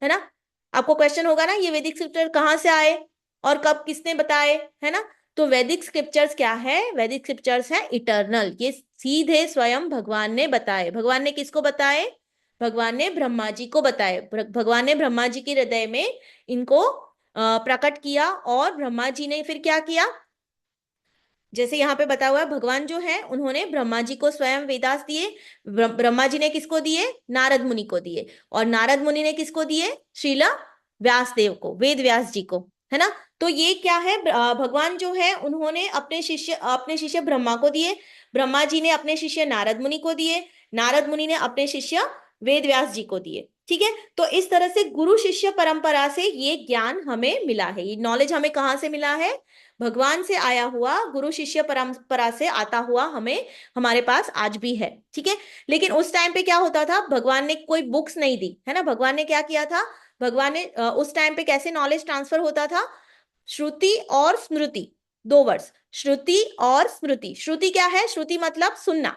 A: है ना, आपको क्वेश्चन होगा ना, ये वैदिक स्क्रिप्चर कहाँ से आए और कब किसने बताए, है ना। तो वैदिक स्क्रिप्चर्स क्या है, वैदिक स्क्रिप्चर्स है इटर्नल, ये सीधे स्वयं भगवान ने बताए। भगवान ने किसको बताए, भगवान ने ब्रह्मा जी को बताए। भगवान ने ब्रह्मा जी के हृदय में इनको प्रकट किया, और ब्रह्मा जी ने फिर क्या किया, जैसे यहाँ पे बता हुआ है, भगवान जो है उन्होंने ब्रह्मा जी को स्वयं वेदास दिए। ब्रह्मा जी ने किसको दिए, नारद मुनि को दिए, और नारद मुनि ने किसको दिए, श्रीला व्यास देव को, वेद व्यास जी को, है ना। तो ये क्या है, भगवान जो है उन्होंने अपने शिष्य ब्रह्मा को दिए, ब्रह्मा जी ने अपने शिष्य नारद मुनि को दिए, नारद मुनि ने अपने शिष्य वेद व्यास जी को दिए, ठीक है। तो इस तरह से गुरु शिष्य परंपरा से ये ज्ञान हमें मिला है, ये नॉलेज हमें कहाँ से मिला है, भगवान से आया हुआ, गुरु शिष्य परंपरा से आता हुआ हमें हमारे पास आज भी है, ठीक है। लेकिन उस टाइम पे क्या होता था, भगवान ने कोई बुक्स नहीं दी, है ना। भगवान ने क्या किया था, भगवान ने उस टाइम पे कैसे नॉलेज ट्रांसफर होता था, श्रुति और स्मृति, दो वर्ड्स, श्रुति और स्मृति। श्रुति क्या है, श्रुति मतलब सुनना,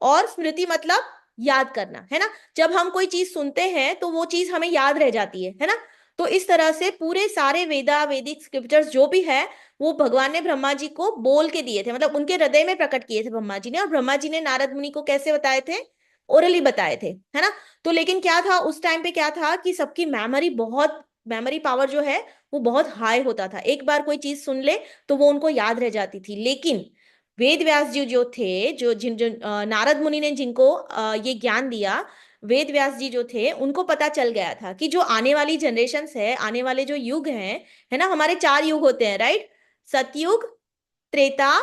A: और स्मृति मतलब याद करना, है ना। जब हम कोई चीज सुनते हैं तो वो चीज हमें याद रह जाती है ना। तो इस तरह से पूरे सारे वैदिक स्क्रिप्चर्स जो भी है, वो भगवान ने ब्रह्मा जी को बोल के दिए थे, मतलब उनके हृदय में प्रकट किए थे ब्रह्मा जी ने, और ब्रह्मा जी ने नारद मुनि को कैसे बताए थे, ओरली बताए थे, है ना। तो लेकिन क्या था उस टाइम पे, क्या था कि सबकी मेमोरी पावर जो है वो बहुत हाई होता था, एक बार कोई चीज सुन ले तो वो उनको याद रह जाती थी। लेकिन वेद व्यास जी जो थे, जो नारद मुनि ने जिनको ये ज्ञान दिया, वेद व्यास जी जो थे उनको पता चल गया था कि जो आने वाली जनरेशन है, आने वाले जो युग हैं, है ना, हमारे 4 युग होते हैं, राइट, सतयुग, त्रेता,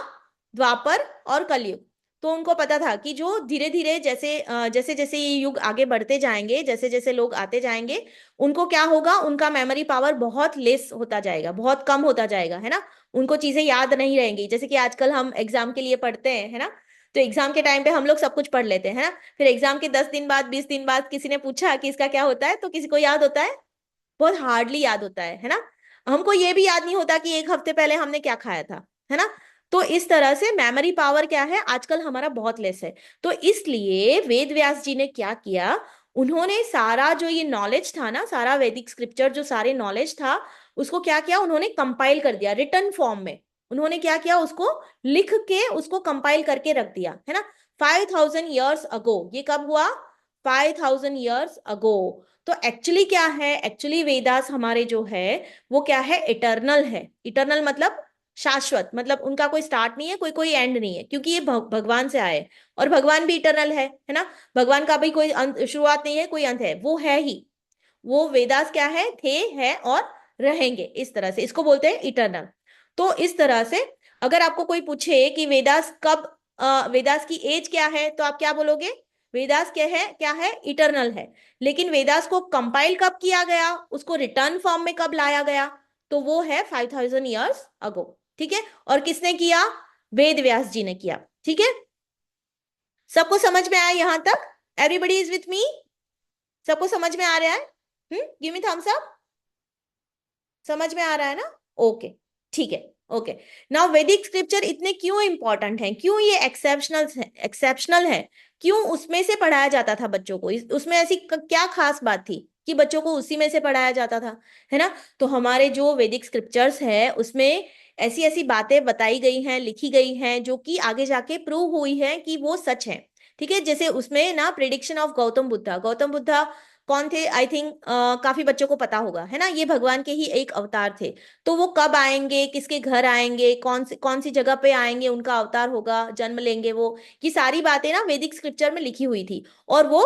A: द्वापर और कलयुग। तो उनको पता था कि जो धीरे धीरे जैसे जैसे ये युग आगे बढ़ते जाएंगे, जैसे जैसे लोग आते जाएंगे, उनको क्या होगा, उनका मेमोरी पावर बहुत लेस होता जाएगा, बहुत कम होता जाएगा, है ना। उनको चीजें याद नहीं रहेंगी। जैसे कि आजकल हम एग्जाम के लिए पढ़ते हैं, है ना, तो एग्जाम के टाइम पे हम लोग सब कुछ पढ़ लेते हैं, है ना। फिर एग्जाम के 10 दिन बाद, 20 दिन बाद किसी ने पूछा कि इसका क्या होता है, तो किसी को याद होता है, बहुत हार्डली याद होता है ना। हमको ये भी याद नहीं होता कि एक हफ्ते पहले हमने क्या खाया था, है ना। तो इस तरह से मेमोरी पावर क्या है, आजकल हमारा बहुत लेस है। तो इसलिए वेद व्यास जी ने क्या किया, उन्होंने सारा जो ये नॉलेज था ना, सारा वैदिक स्क्रिप्चर जो सारे नॉलेज था, उसको क्या किया, उन्होंने कंपाइल कर दिया रिटन फॉर्म में। उन्होंने क्या किया, उसको लिख के उसको कंपाइल करके रख दिया, है ना। 5000 years ago, ये कब हुआ, 5000 years ago। तो एक्चुअली क्या है, एक्चुअली वेदास हमारे जो है वो क्या है, इटर्नल है। इटर्नल मतलब शाश्वत, मतलब उनका कोई स्टार्ट नहीं है, कोई कोई एंड नहीं है, क्योंकि ये भगवान से आए, और भगवान भी इटर्नल है ना। भगवान का भी कोई शुरुआत नहीं है, कोई अंत है, वो है ही। वो वेदास क्या है, थे, है और रहेंगे, इस तरह से इसको बोलते हैं इटर्नल। तो इस तरह से अगर आपको कोई पूछे कि वेदास कब, वेदास की एज क्या है, तो आप क्या बोलोगे, वेदास क्या है, इटर्नल है। लेकिन वेदास को कंपाइल कब किया गया, उसको रिटर्न फॉर्म में कब लाया गया, तो वो है 5000 years ago। ठीक है, और किसने किया, वेद व्यास जी ने किया। ठीक है, सबको समझ में आया यहां तक, एवरीबडी इज विथ मी, सबको समझ में आ रहा है, गिव मी थम्स अप, समझ में आ रहा है ना, ओके, ठीक है, ओके। नाउ वैदिक स्क्रिप्चर इतने क्यों इंपॉर्टेंट हैं, क्यों ये एक्सेप्शनल है, क्यों उसमें से पढ़ाया जाता था बच्चों को, उसमें ऐसी क्या खास बात थी कि बच्चों को उसी में से पढ़ाया जाता था, है ना। तो हमारे जो वैदिक स्क्रिप्चर्स है उसमें ऐसी ऐसी बातें बताई गई हैं, लिखी गई हैं, जो कि आगे जाके प्रूव हुई है कि वो सच है। ठीक है, जैसे उसमें ना प्रिडिक्शन ऑफ गौतम बुद्धा, गौतम बुद्धा कौन थे, आई थिंक काफी बच्चों को पता होगा, है ना। ये भगवान के ही एक अवतार थे। तो वो कब आएंगे, किसके घर आएंगे, कौन सी जगह पे आएंगे, उनका अवतार होगा, जन्म लेंगे वो, ये सारी बातें ना वैदिक स्क्रिप्चर में लिखी हुई थी, और वो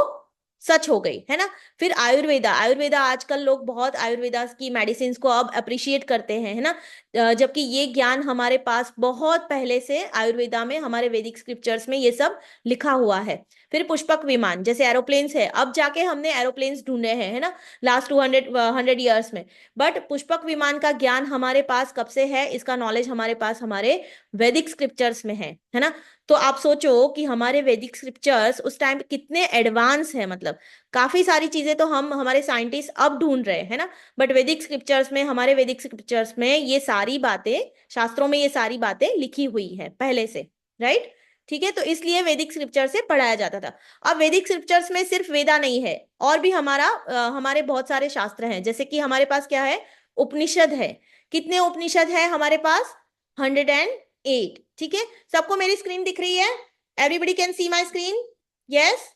A: सच हो गई, है ना। फिर आयुर्वेदा, आयुर्वेदा आजकल लोग बहुत आयुर्वेदा की मेडिसिन को अब अप्रिशिएट करते हैं, है ना। जबकि ये ज्ञान हमारे पास बहुत पहले से आयुर्वेदा में, हमारे वैदिक स्क्रिप्चर्स में ये सब लिखा हुआ है। फिर पुष्पक विमान, जैसे एरोप्लेन्स है, अब जाके हमने एरोप्लेन्स ढूंढे हैं, है ना, लास्ट 200 ईयर्स में। बट पुष्पक विमान का ज्ञान हमारे पास कब से है, इसका नॉलेज हमारे पास हमारे वैदिक स्क्रिप्चर्स में है ना। तो आप सोचो कि हमारे वैदिक स्क्रिप्चर्स उस टाइम पे कितने एडवांस है, मतलब काफी सारी चीजें तो हम, हमारे साइंटिस्ट अब ढूंढ रहे हैं ना, बट वैदिक स्क्रिप्चर्स में, हमारे वैदिक स्क्रिप्चर्स में ये सारी बातें, शास्त्रों में ये सारी बातें लिखी हुई है पहले से, राइट। ठीक है, तो इसलिए वैदिक स्क्रिप्चर से पढ़ाया जाता था। अब वैदिक स्क्रिप्चर्स में सिर्फ वेदा नहीं है, और भी हमारे बहुत सारे शास्त्र हैं। जैसे कि हमारे पास क्या है, उपनिषद है। कितने उपनिषद है हमारे पास, 108। ठीक है, सबको मेरी स्क्रीन दिख रही है, everybody can see my screen, yes,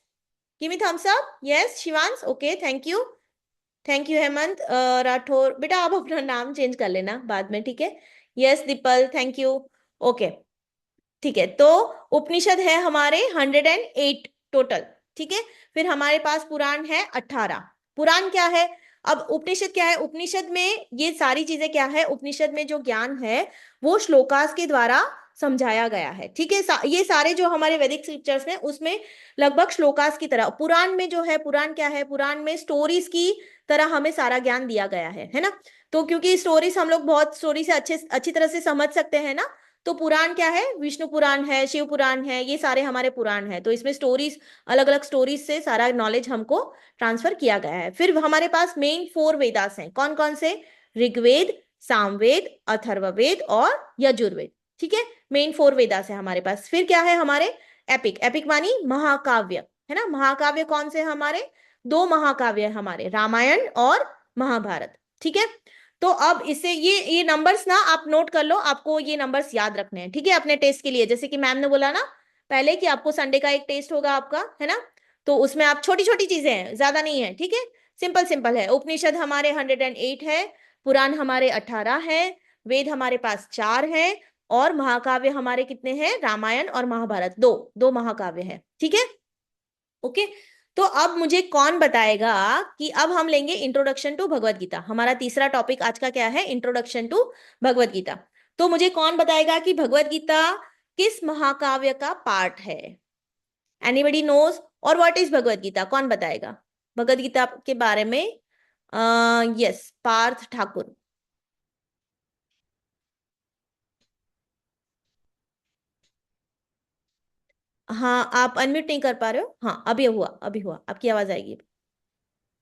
A: give me thumbs up, yes Shivansh, okay, thank you, thank you Hemant Rathore, बेटा आप अपना नाम चेंज कर लेना बाद में, ठीक है। Yes the people, thank you, okay, ठीक है। तो उपनिषद है हमारे 108 टोटल, ठीक है। फिर हमारे पास पुराण है 18। पुराण क्या है, अब उपनिषद क्या है, उपनिषद में ये सारी चीजें क्या है, उपनिषद में जो ज्ञान है वो श्लोकास के द्वारा समझाया गया है। ठीक है, ये सारे जो हमारे वैदिक स्क्रिप्चर्स हैं उसमें लगभग श्लोकास की तरह, पुराण में जो है, पुराण क्या है, पुराण में स्टोरीज की तरह हमें सारा ज्ञान दिया गया है ना। तो क्योंकि स्टोरीज हम लोग बहुत स्टोरी से अच्छी तरह से समझ सकते हैं ना, तो पुराण क्या है, विष्णु पुराण है, शिव पुराण है, ये सारे हमारे पुराण है। तो इसमें स्टोरीज, अलग अलग स्टोरीज से सारा नॉलेज हमको ट्रांसफर किया गया है। फिर हमारे पास मेन 4 वेदास हैं, कौन कौन से, ऋग्वेद, सामवेद, अथर्ववेद और यजुर्वेद। ठीक है, मेन 4 वेदास है हमारे पास। फिर क्या है हमारे, एपिक, एपिक मानी महाकाव्य, है ना। महाकाव्य कौन से हमारे, 2 महाकाव्य है हमारे, रामायण और महाभारत। ठीक है, तो अब इससे ये नंबर्स ना आप नोट कर लो, आपको ये नंबर्स याद रखने हैं, ठीक है, अपने टेस्ट के लिए। जैसे कि मैम ने बोला ना पहले कि आपको संडे का एक टेस्ट होगा आपका, है ना, तो उसमें आप छोटी छोटी चीजें हैं, ज्यादा नहीं है, ठीक है, सिंपल सिंपल है। उपनिषद हमारे 108 है, पुराण हमारे 18 है, वेद हमारे पास 4 है, और महाकाव्य हमारे कितने हैं, रामायण और महाभारत, 2 महाकाव्य है। ठीक है, ओके। तो अब मुझे कौन बताएगा कि अब हम लेंगे इंट्रोडक्शन टू भगवत गीता। हमारा तीसरा टॉपिक आज का क्या है, इंट्रोडक्शन टू भगवत गीता। तो मुझे कौन बताएगा कि भगवत गीता किस महाकाव्य का पार्ट है? Anybody knows? और व्हाट इज भगवत गीता? कौन बताएगा भगवत गीता के बारे में? यस, पार्थ ठाकुर। हाँ, आप अनम्यूट नहीं कर पा रहे हो। हाँ, अभी हुआ, अभी हुआ, आपकी आवाज आएगी।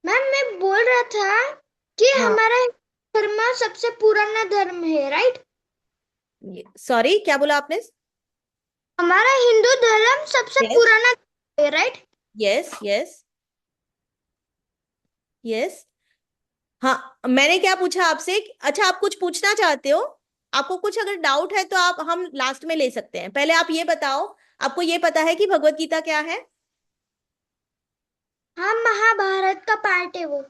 C: मैम मैं बोल रहा था कि
A: हाँ,
C: हमारा धर्म सबसे पुराना धर्म है, राइट?
A: सॉरी, क्या बोला आपने?
C: हमारा हिंदू धर्म सबसे
A: यस,
C: पुराना है, राइट?
A: Yes, yes, yes. हाँ, मैंने क्या पूछा आपसे? अच्छा, आप कुछ पूछना चाहते हो? आपको कुछ अगर डाउट है तो आप हम लास्ट में ले सकते हैं। पहले आप ये बताओ, आपको ये पता है कि भगवत गीता क्या है?
C: हाँ, महाभारत का पार्ट है वो।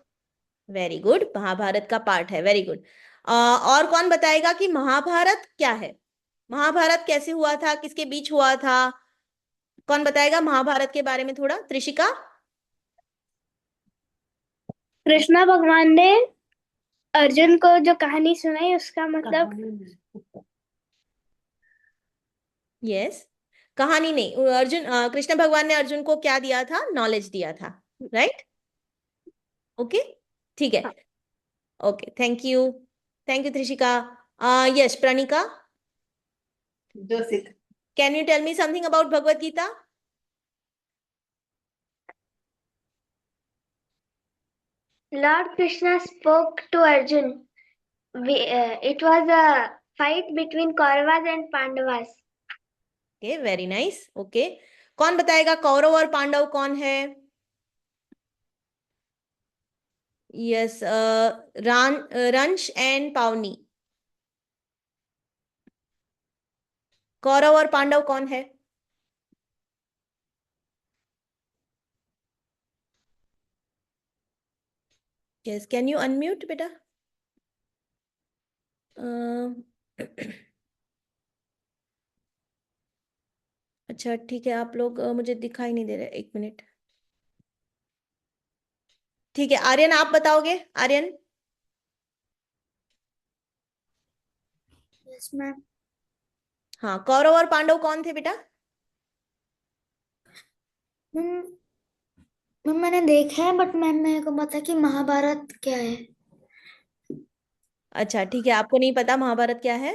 A: वेरी गुड, महाभारत का पार्ट है। Very good. और कौन बताएगा कि महाभारत क्या है? महाभारत कैसे हुआ था, किसके बीच हुआ था? कौन बताएगा महाभारत के बारे में थोड़ा? त्रिशिका?
E: कृष्णा भगवान ने अर्जुन को जो कहानी सुनाई उसका मतलब
A: यस, कहानी नहीं, अर्जुन कृष्ण भगवान ने अर्जुन को क्या दिया था? नॉलेज दिया था, राइट? ओके, ठीक है। Okay, thank you, thank you Trishika. Yes, Pranika,
F: Joshik.
A: Can you tell me something about Bhagwat Gita?
C: Lord Krishna spoke to Arjun. It was a fight between Kauravas and Pandavas.
A: Okay, very nice. Okay, कौन बताएगा कौरव और पांडव कौन है? यस, रंश एंड पावनी। कौरव और पांडव कौन है? यस, कैन यू अनम्यूट बेटा? अच्छा, ठीक है, आप लोग मुझे दिखाई नहीं दे रहे, एक मिनट। ठीक है, आर्यन आप बताओगे? आर्यन?
C: Yes, ma'am.
A: हाँ, कौरव और पांडव कौन थे बेटा?
C: मैम मैंने देखा है, बट मैम मेरे को पता कि महाभारत क्या है।
A: अच्छा, ठीक है, आपको नहीं पता महाभारत क्या है?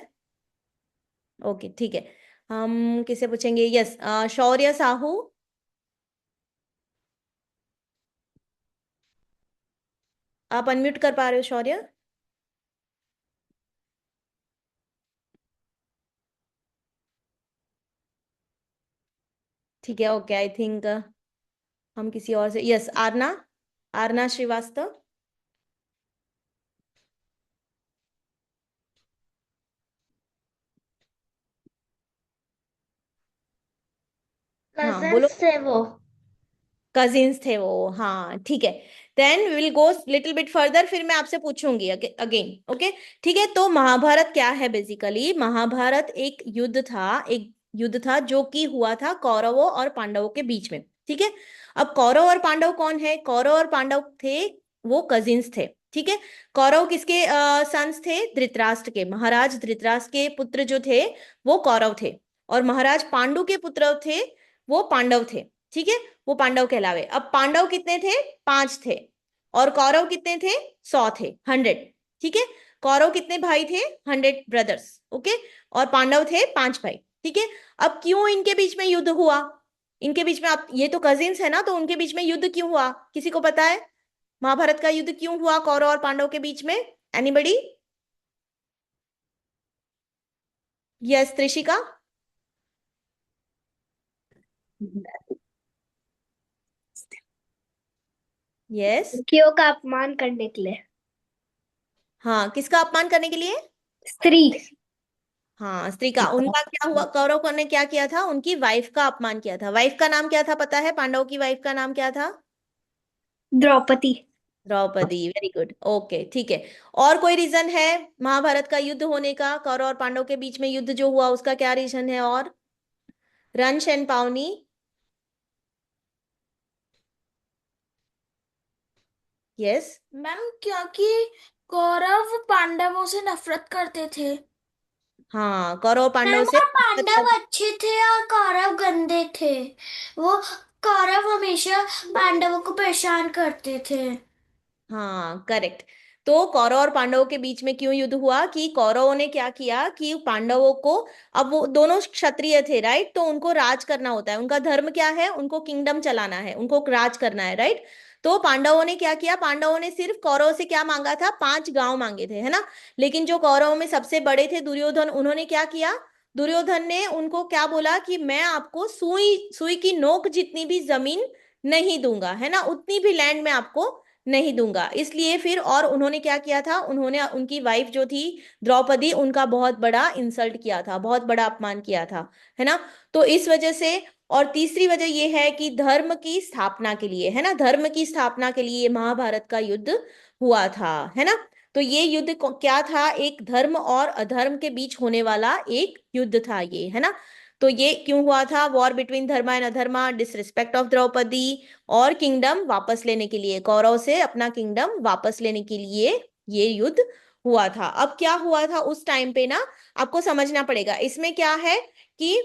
A: ओके, ठीक है। हम किसे पूछेंगे? यस, शौर्य साहू। आप अनम्यूट कर पा रहे हो शौर्य? ठीक है, ओके, आई थिंक हम किसी और से। यस, आरना, आरना श्रीवास्तव। हाँ, बोलो।
C: कजन्स थे वो।
A: कजिन्स थे वो, हाँ, ठीक है। Then we will go little bit further, फिर मैं आपसे पूछूंगी अगेन। ओके, ठीक है। तो महाभारत क्या है? बेसिकली महाभारत एक युद्ध था, एक युद्ध था जो कि हुआ था कौरवों और पांडवों के बीच में। ठीक है। अब कौरव और पांडव कौन है? कौरव और पांडव थे, वो कजिन्स थे। ठीक है। कौरव किसके सन्स थे? धृतराष्ट्र के। महाराज धृतराष्ट्र के पुत्र जो थे वो कौरव थे, और महाराज पांडु के पुत्र थे वो पांडव थे। ठीक है, वो पांडव कहलावे। अब पांडव कितने थे? 5 थे। और कौरव कितने थे? 100 थे, 100। ठीक है। कौरव कितने भाई थे? 100 ब्रदर्स। ओके। और पांडव थे 5 भाई। ठीक है। अब क्यों इनके बीच में युद्ध हुआ? इनके बीच में, आप ये तो कजिन्स है ना, तो उनके बीच में युद्ध क्यों हुआ? किसी को पता है महाभारत का युद्ध क्यों हुआ कौरव और पांडव के बीच में? एनीबडी? यस, त्रिशिका? यस।
E: लड़कियों का अपमान करने के लिए।
A: हाँ, किसका अपमान करने के लिए?
E: स्त्री।
A: हाँ, स्त्री का। उनका क्या हुआ? कौरव ने क्या किया था? उनकी वाइफ का अपमान किया था। वाइफ का नाम क्या था पता है? पांडव की वाइफ का नाम क्या था?
E: Draupadi.
A: Draupadi. Very good. Okay, ठीक है। और कोई रीजन है महाभारत का युद्ध होने का? कौरव और पांडव के बीच में युद्ध जो हुआ उसका क्या रीजन है? और रंश एंड पावनी? यस।
C: मैम क्योंकि कौरव पांडवों से नफरत करते थे।
A: हाँ, कौरव और पांडव
C: मैम
A: से
C: पांडव अच्छे थे और कौरव गंदे थे। वो कौरव हमेशा पांडवों को परेशान करते थे।
A: हाँ, करेक्ट। तो कौरव और पांडवों के बीच में क्यों युद्ध हुआ कि कौरवों ने क्या किया कि पांडवों को, अब वो दोनों क्षत्रिय थे राइट, तो उनको राज करना होता है, उनका धर्म क्या है, उनको किंगडम चलाना है, उनको राज करना है राइट। तो पांडवों ने क्या किया, पांडवों ने सिर्फ कौरव से क्या मांगा था, 5 गांव मांगे थे, है ना। लेकिन जो कौरवों में सबसे बड़े थे दुर्योधन, उन्होंने क्या किया, दुर्योधन ने उनको क्या बोला कि मैं आपको सुई सुई की नोक जितनी भी जमीन नहीं दूंगा, है ना, उतनी भी लैंड में आपको नहीं दूंगा। इसलिए फिर और उन्होंने क्या किया था, उन्होंने उनकी वाइफ जो थी द्रौपदी, उनका बहुत बड़ा इंसल्ट किया था, बहुत बड़ा अपमान किया था, है ना। तो इस वजह से, और तीसरी वजह ये है कि धर्म की स्थापना के लिए, है ना, धर्म की स्थापना के लिए महाभारत का युद्ध हुआ था, है ना। तो ये युद्ध क्या था, एक धर्म और अधर्म के बीच होने वाला एक युद्ध था ये, है ना। तो ये क्यों हुआ था, war between dharma and adharma, disrespect of Draupadi, और किंगडम वापस लेने के लिए, कौरव से अपना किंगडम वापस लेने के लिए ये युद्ध हुआ था। अब क्या हुआ था उस टाइम पे ना, आपको समझना पड़ेगा। इसमें क्या है कि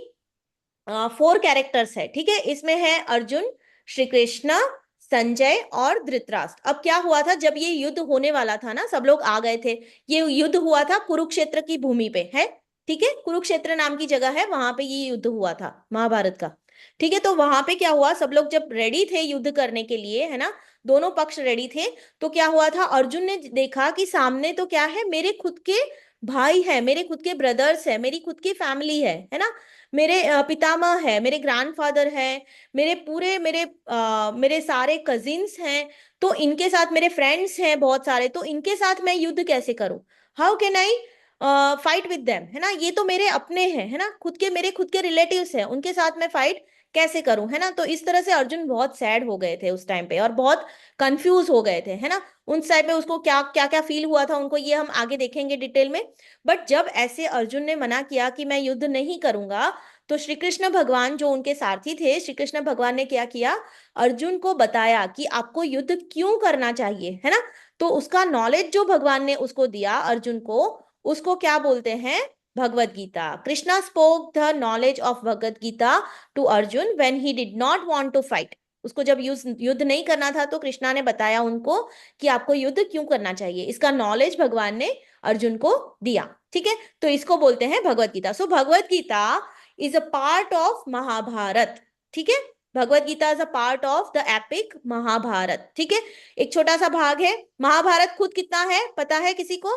A: 4 कैरेक्टर्स है, ठीक है। इसमें है अर्जुन, श्री कृष्ण, संजय और धृतराष्ट्र। अब क्या हुआ था, जब ये युद्ध होने वाला था ना, सब लोग आ गए थे। ये युद्ध हुआ था कुरुक्षेत्र की भूमि पे, है, ठीक है, कुरुक्षेत्र नाम की जगह है, वहां पे ये युद्ध हुआ था महाभारत का, ठीक है। तो वहां पे क्या हुआ, सब लोग जब रेडी थे युद्ध करने के लिए, है ना, दोनों पक्ष रेडी थे, तो क्या हुआ था, अर्जुन ने देखा कि सामने तो क्या है, मेरे खुद के भाई है, मेरे खुद के ब्रदर्स है, मेरी खुद की फैमिली है ना, मेरे पितामह है, मेरे ग्रैंडफादर है, मेरे पूरे मेरे सारे कजिन्स हैं, तो इनके साथ मेरे फ्रेंड्स हैं बहुत सारे, तो इनके साथ मैं युद्ध कैसे करूं, how can I fight with them, है ना, ये तो मेरे अपने हैं, है ना, मेरे खुद के रिलेटिव्स हैं, उनके साथ मैं फाइट कैसे करूं, है ना। तो इस तरह से अर्जुन बहुत सैड हो गए थे उस टाइम पे, और बहुत कंफ्यूज हो गए थे, है ना। उस टाइम पे उसको क्या क्या क्या फील हुआ था उनको, ये हम आगे देखेंगे डिटेल में। बट जब ऐसे अर्जुन ने मना किया कि मैं युद्ध नहीं करूंगा, तो श्री कृष्ण भगवान जो उनके सारथी थे, श्री कृष्ण भगवान ने क्या किया, अर्जुन को बताया कि आपको युद्ध क्यों करना चाहिए, है ना। तो उसका नॉलेज जो भगवान ने उसको दिया अर्जुन को, उसको क्या बोलते हैं, Bhagwat Gita. Krishna spoke the knowledge of Bhagwat Gita to Arjun when he did not want to fight. उसको जब युद्ध नहीं करना था, तो कृष्णा ने बताया उनको कि आपको युद्ध क्यों करना चाहिए, इसका नॉलेज भगवान ने अर्जुन को दिया, ठीक है। तो इसको बोलते हैं Bhagwat Gita. So Bhagwat Gita is a part of Mahabharat, ठीक है। Bhagwat Gita is a part of the epic Mahabharat, ठीक है। एक छोटा सा भाग है। महाभारत खुद कितना है पता है किसी को,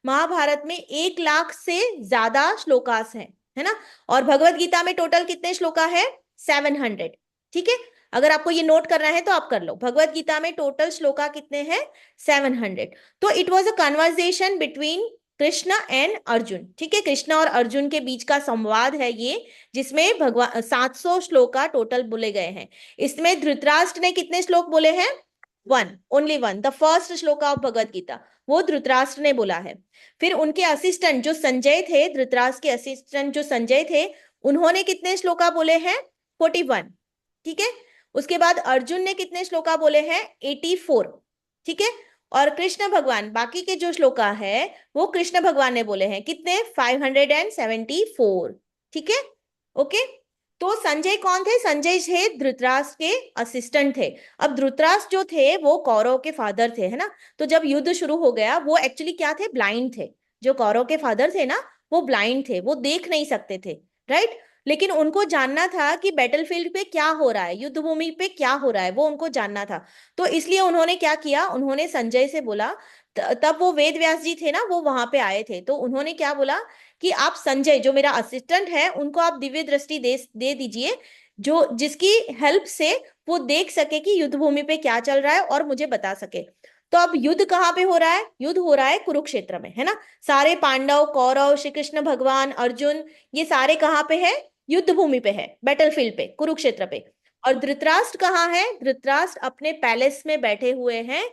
A: महाभारत में 1 लाख से ज्यादा श्लोकास हैं, है ना। और भगवत गीता में टोटल कितने श्लोका है, 700, ठीक है। अगर आपको ये नोट करना है तो आप कर लो, भगवत गीता में टोटल श्लोका कितने हैं, 700। तो it was a conversation between Krishna and Arjun, ठीक है, कृष्ण और अर्जुन के बीच का संवाद है ये, जिसमें भगवान 700 श्लोका टोटल बोले गए हैं। इसमें धृतराष्ट्र ने कितने श्लोक बोले हैं, 1, only 1, the first shloka of Bhagwat Gita, वो धृतराष्ट्र ने बोला है। फिर उनके असिस्टेंट जो संजय थे, धृतराष्ट्र के असिस्टेंट जो संजय थे, उन्होंने कितने श्लोका बोले हैं, 41, ठीक है। उसके बाद अर्जुन ने कितने श्लोका बोले हैं, 84, ठीक है। और कृष्ण भगवान, बाकी के जो श्लोका है वो कृष्ण भगवान ने बोले हैं, कितने, 574, ठीक है, ओके। तो संजय कौन थे, संजय थे धृतराष्ट्र के असिस्टेंट थे। अब धृतराष्ट्र जो थे वो कौरव के फादर थे, है ना। तो जब युद्ध शुरू हो गया, वो एक्चुअली क्या थे, ब्लाइंड थे। जो कौरव के फादर थे ना, वो ब्लाइंड थे, वो देख नहीं सकते थे, राइट। लेकिन उनको जानना था कि बैटलफील्ड पे क्या हो रहा है, युद्ध भूमि पे क्या हो रहा है, वो उनको जानना था। तो इसलिए उन्होंने क्या किया, उन्होंने संजय से बोला, तब वो वेद व्यास जी थे ना, वो वहां पे आए थे, तो उन्होंने क्या बोला कि आप संजय जो मेरा असिस्टेंट है, उनको आप दिव्य दृष्टि दे दीजिए, जो जिसकी हेल्प से वो देख सके कि युद्ध भूमि पे क्या चल रहा है और मुझे बता सके। तो अब युद्ध कहाँ पे हो रहा है, युद्ध हो रहा है कुरुक्षेत्र में, है ना। सारे पांडव, कौरव, श्री कृष्ण भगवान, अर्जुन, ये सारे कहाँ पे है, युद्ध भूमि पे है, बैटलफील्ड पे, कुरुक्षेत्र पे। और धृतराष्ट्र कहाँ है, धृतराष्ट्र अपने पैलेस में बैठे हुए हैं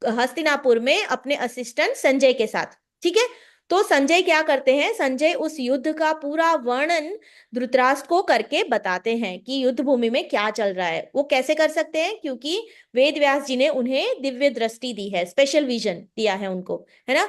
A: हस्तिनापुर में अपने असिस्टेंट संजय के साथ, ठीक है। तो संजय क्या करते हैं, संजय उस युद्ध का पूरा वर्णन धृतराष्ट्र को करके बताते हैं कि युद्ध भूमि में क्या चल रहा है। वो कैसे कर सकते हैं, क्योंकि वेद व्यास जी ने उन्हें दिव्य दृष्टि दी है, स्पेशल विजन दिया है उनको, है ना।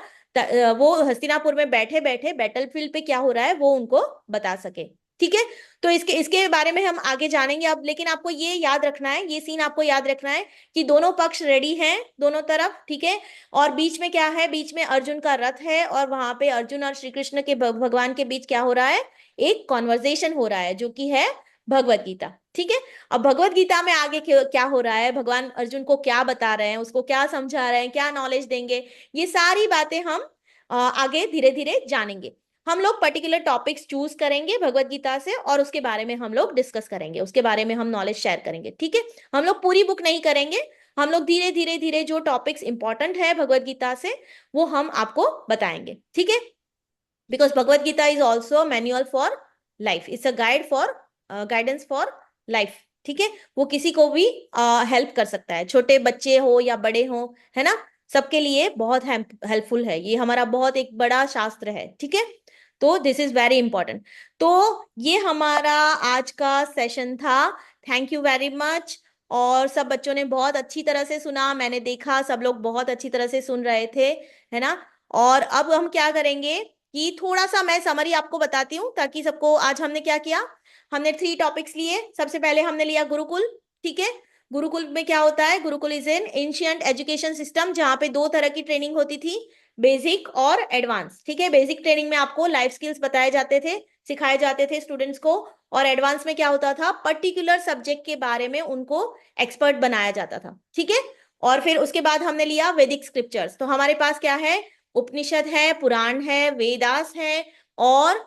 A: वो हस्तिनापुर में बैठे बैठे बैटलफील्ड पे क्या हो रहा है वो उनको बता सके। ठीक है, तो इसके इसके बारे में हम आगे जानेंगे अब, लेकिन आपको ये याद रखना है, ये सीन आपको याद रखना है कि दोनों पक्ष रेडी हैं दोनों तरफ। ठीक है, और बीच में क्या है, बीच में अर्जुन का रथ है और वहां पे अर्जुन और श्री कृष्ण के भगवान के बीच क्या हो रहा है, एक कॉन्वर्जेशन हो रहा है जो कि है भगवत गीता। ठीक है, अब भगवत गीता में आगे क्या हो रहा है, भगवान अर्जुन को क्या बता रहे हैं, उसको क्या समझा रहे हैं, क्या नॉलेज देंगे, ये सारी बातें हम आगे धीरे धीरे जानेंगे। हम लोग पर्टिकुलर टॉपिक्स चूज करेंगे भगवत गीता से और उसके बारे में हम लोग डिस्कस करेंगे, उसके बारे में हम नॉलेज शेयर करेंगे। ठीक है, हम लोग पूरी बुक नहीं करेंगे, हम लोग धीरे धीरे धीरे जो टॉपिक्स इंपॉर्टेंट है भगवत गीता से वो हम आपको बताएंगे। ठीक है, because Bhagavad Gita is also manual for life, it's a guide for guidance for life. ठीक है, वो किसी को भी हेल्प कर सकता है, छोटे बच्चे हो या बड़े हो, है ना, सबके लिए बहुत हेल्पफुल है, ये हमारा बहुत एक बड़ा शास्त्र है। ठीक है, तो दिस इज वेरी इंपॉर्टेंट। तो ये हमारा आज का सेशन था, थैंक यू वेरी मच। और सब बच्चों ने बहुत अच्छी तरह से सुना, मैंने देखा सब लोग बहुत अच्छी तरह से सुन रहे थे, है ना। और अब हम क्या करेंगे कि थोड़ा सा मैं समरी आपको बताती हूँ ताकि सबको, आज हमने क्या किया, हमने 3 टॉपिक्स लिए। सबसे पहले हमने लिया गुरुकुल। ठीक है, गुरुकुल में क्या होता है, Gurukul is an ancient education system जहां पे 2 तरह की ट्रेनिंग होती थी, बेसिक और एडवांस। ठीक है, बेसिक ट्रेनिंग में आपको लाइफ स्किल्स बताए जाते थे, सिखाए जाते थे स्टूडेंट्स को, और एडवांस में क्या होता था, पर्टिकुलर सब्जेक्ट के बारे में उनको एक्सपर्ट बनाया जाता था। ठीक है, और फिर उसके बाद हमने लिया वैदिक स्क्रिप्चर्स। तो हमारे पास क्या है, उपनिषद है, पुराण है, वेदास है और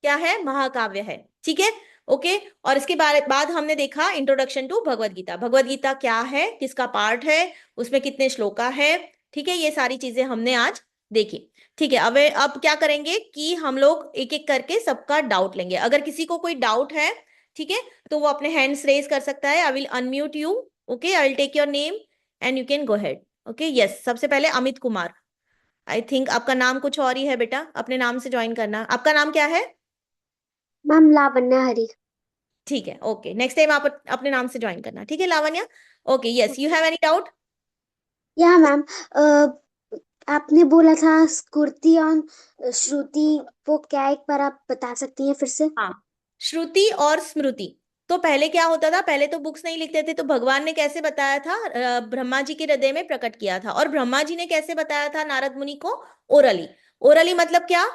A: क्या है, महाकाव्य है। ठीक है, ओके। और इसके बाद हमने देखा इंट्रोडक्शन टू भगवत गीता, भगवत गीता क्या है, किसका पार्ट है, उसमें कितने श्लोका है। ठीक है, ये सारी चीजें हमने आज देखी। ठीक है, अब क्या करेंगे कि हम लोग एक एक करके सबका डाउट लेंगे। अगर किसी को कोई डाउट है, ठीक है, तो वो अपने हैंड्स रेज कर सकता है। I will unmute you, okay, I will take your name and you can go head. Okay, yes, सबसे पहले अमित कुमार। आई थिंक आपका नाम कुछ और ही है बेटा, अपने नाम से ज्वाइन करना। आपका नाम क्या है?
C: मैम लावण्य हरी।
A: ठीक है, ओके, नेक्स्ट टाइम आप अपने नाम से ज्वाइन करना। ठीक है Lavanya, okay, yes, you have any doubt?
C: या मैम, आपने बोला था स्फूर्ति और श्रुति, वो क्या, एक बार आप बता सकती हैं फिर से?
A: हाँ, श्रुति और स्मृति। तो पहले क्या होता था, पहले तो बुक्स नहीं लिखते थे, तो भगवान ने कैसे बताया था, ब्रह्मा जी के हृदय में प्रकट किया था। और ब्रह्मा जी ने कैसे बताया था नारद मुनि को, ओरली। ओरली मतलब क्या,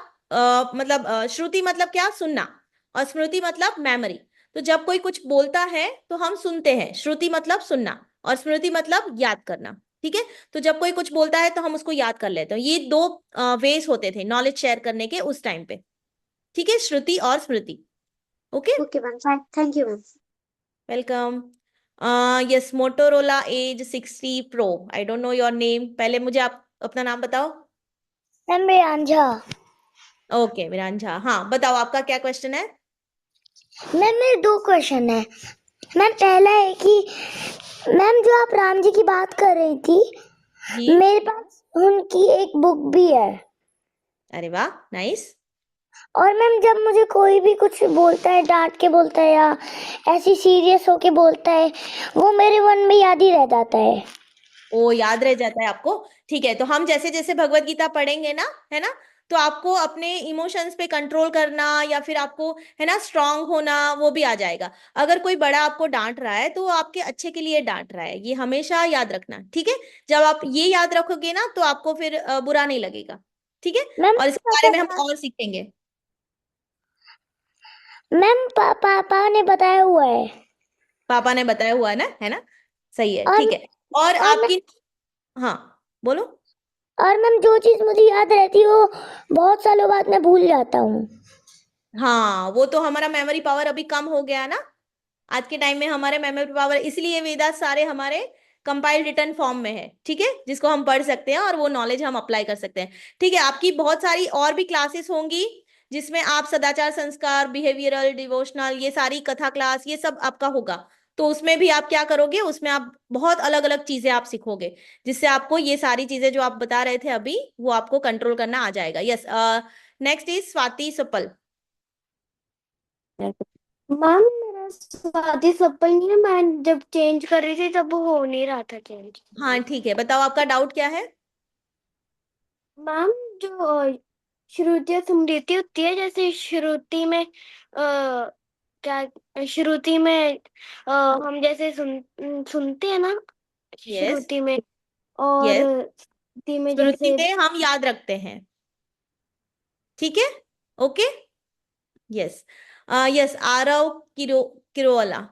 A: श्रुति मतलब क्या, सुनना, और स्मृति मतलब मेमोरी। तो जब कोई कुछ बोलता है तो हम सुनते हैं, श्रुति मतलब सुनना और स्मृति मतलब याद करना। ठीक है, तो जब कोई कुछ बोलता है तो हम उसको याद कर लेते हैं। ये 2 वेज होते थे नॉलेज शेयर करने के उस टाइम पे। ठीक है, श्रुति और स्मृति। Okay,
C: okay ma'am, thank you ma'am.
A: Welcome. Yes, Motorola edge 60 pro, I don't know your name, पहले मुझे आप अपना नाम बताओ।
E: मैम मेरा झा।
A: ओके विरान झा, हाँ बताओ आपका क्या क्वेश्चन है?
E: मैम मेरे 2 क्वेश्चन है। मैम पहला है कि मैम जो आप राम जी की बात कर रही थी,
A: जी,
E: मेरे पास उनकी एक बुक भी है।
A: अरे वाह, नाइस।
E: और मैम जब मुझे कोई भी कुछ बोलता है, डांट के बोलता है या ऐसी सीरियस होके बोलता है, वो मेरे मन में याद ही रह जाता है।
A: ओ, याद रह जाता है आपको। ठीक है, तो हम जैसे जैसे भगवत गीता पढ़ेंगे ना, है ना, तो आपको अपने इमोशंस पे कंट्रोल करना या फिर आपको, है ना, स्ट्रांग होना, वो भी आ जाएगा। अगर कोई बड़ा आपको डांट रहा है तो वो आपके अच्छे के लिए डांट रहा है, ये हमेशा याद रखना। ठीक है, जब आप ये याद रखोगे ना तो आपको फिर बुरा नहीं लगेगा। ठीक है,
E: मैम
A: और इसके बारे में हम और सीखेंगे।
E: मैम पापा ने बताया हुआ है।
A: पापा ने बताया हुआ है ना, है ना, सही है।
E: और
A: ठीक है, और
E: और
A: आपकी, हाँ बोलो।
E: और मैम जो चीज मुझे याद रहती है वो बहुत सालों बाद मैं भूल जाता हूँ।
A: हाँ, वो तो हमारा मेमोरी पावर अभी कम हो गया ना, आज के टाइम में हमारे मेमोरी पावर, इसलिए वेदास सारे हमारे कंपाइल्ड रिटन फॉर्म में है। ठीक है, जिसको हम पढ़ सकते हैं और वो नॉलेज हम अप्लाई कर सकते हैं। ठीक है, आपकी बहुत सारी और भी क्लासेस होंगी जिसमें आप सदाचार संस्कार, बिहेवियरल, डिवोशनल, ये सारी कथा क्लास, ये सब आपका होगा। तो उसमें भी आप क्या करोगे, उसमें आप बहुत अलग अलग चीजें आप सीखोगे, जिससे आपको ये सारी चीजें जो आप बता रहे थे अभी वो आपको कंट्रोल करना आ जाएगा। Yes, next is Swati Supal.
E: Ma'am मेरा स्वाति सप्पल नहीं है, मैं जब चेंज कर रही थी तब वो हो नहीं रहा था चेंज।
A: हाँ ठीक है, बताओ आपका डाउट क्या है?
E: मैम जो श्रुति और स्मृति होती है, जैसे श्रुति में क्या श्रुति में हम जैसे सुनते हैं ना,
A: यस
E: श्रुति में, और
A: यस,
E: स्मृति में
A: स्मृति
E: जैसे
A: में हम याद रखते हैं, ठीक है, okay, yes, yes, Aarav Kirowala,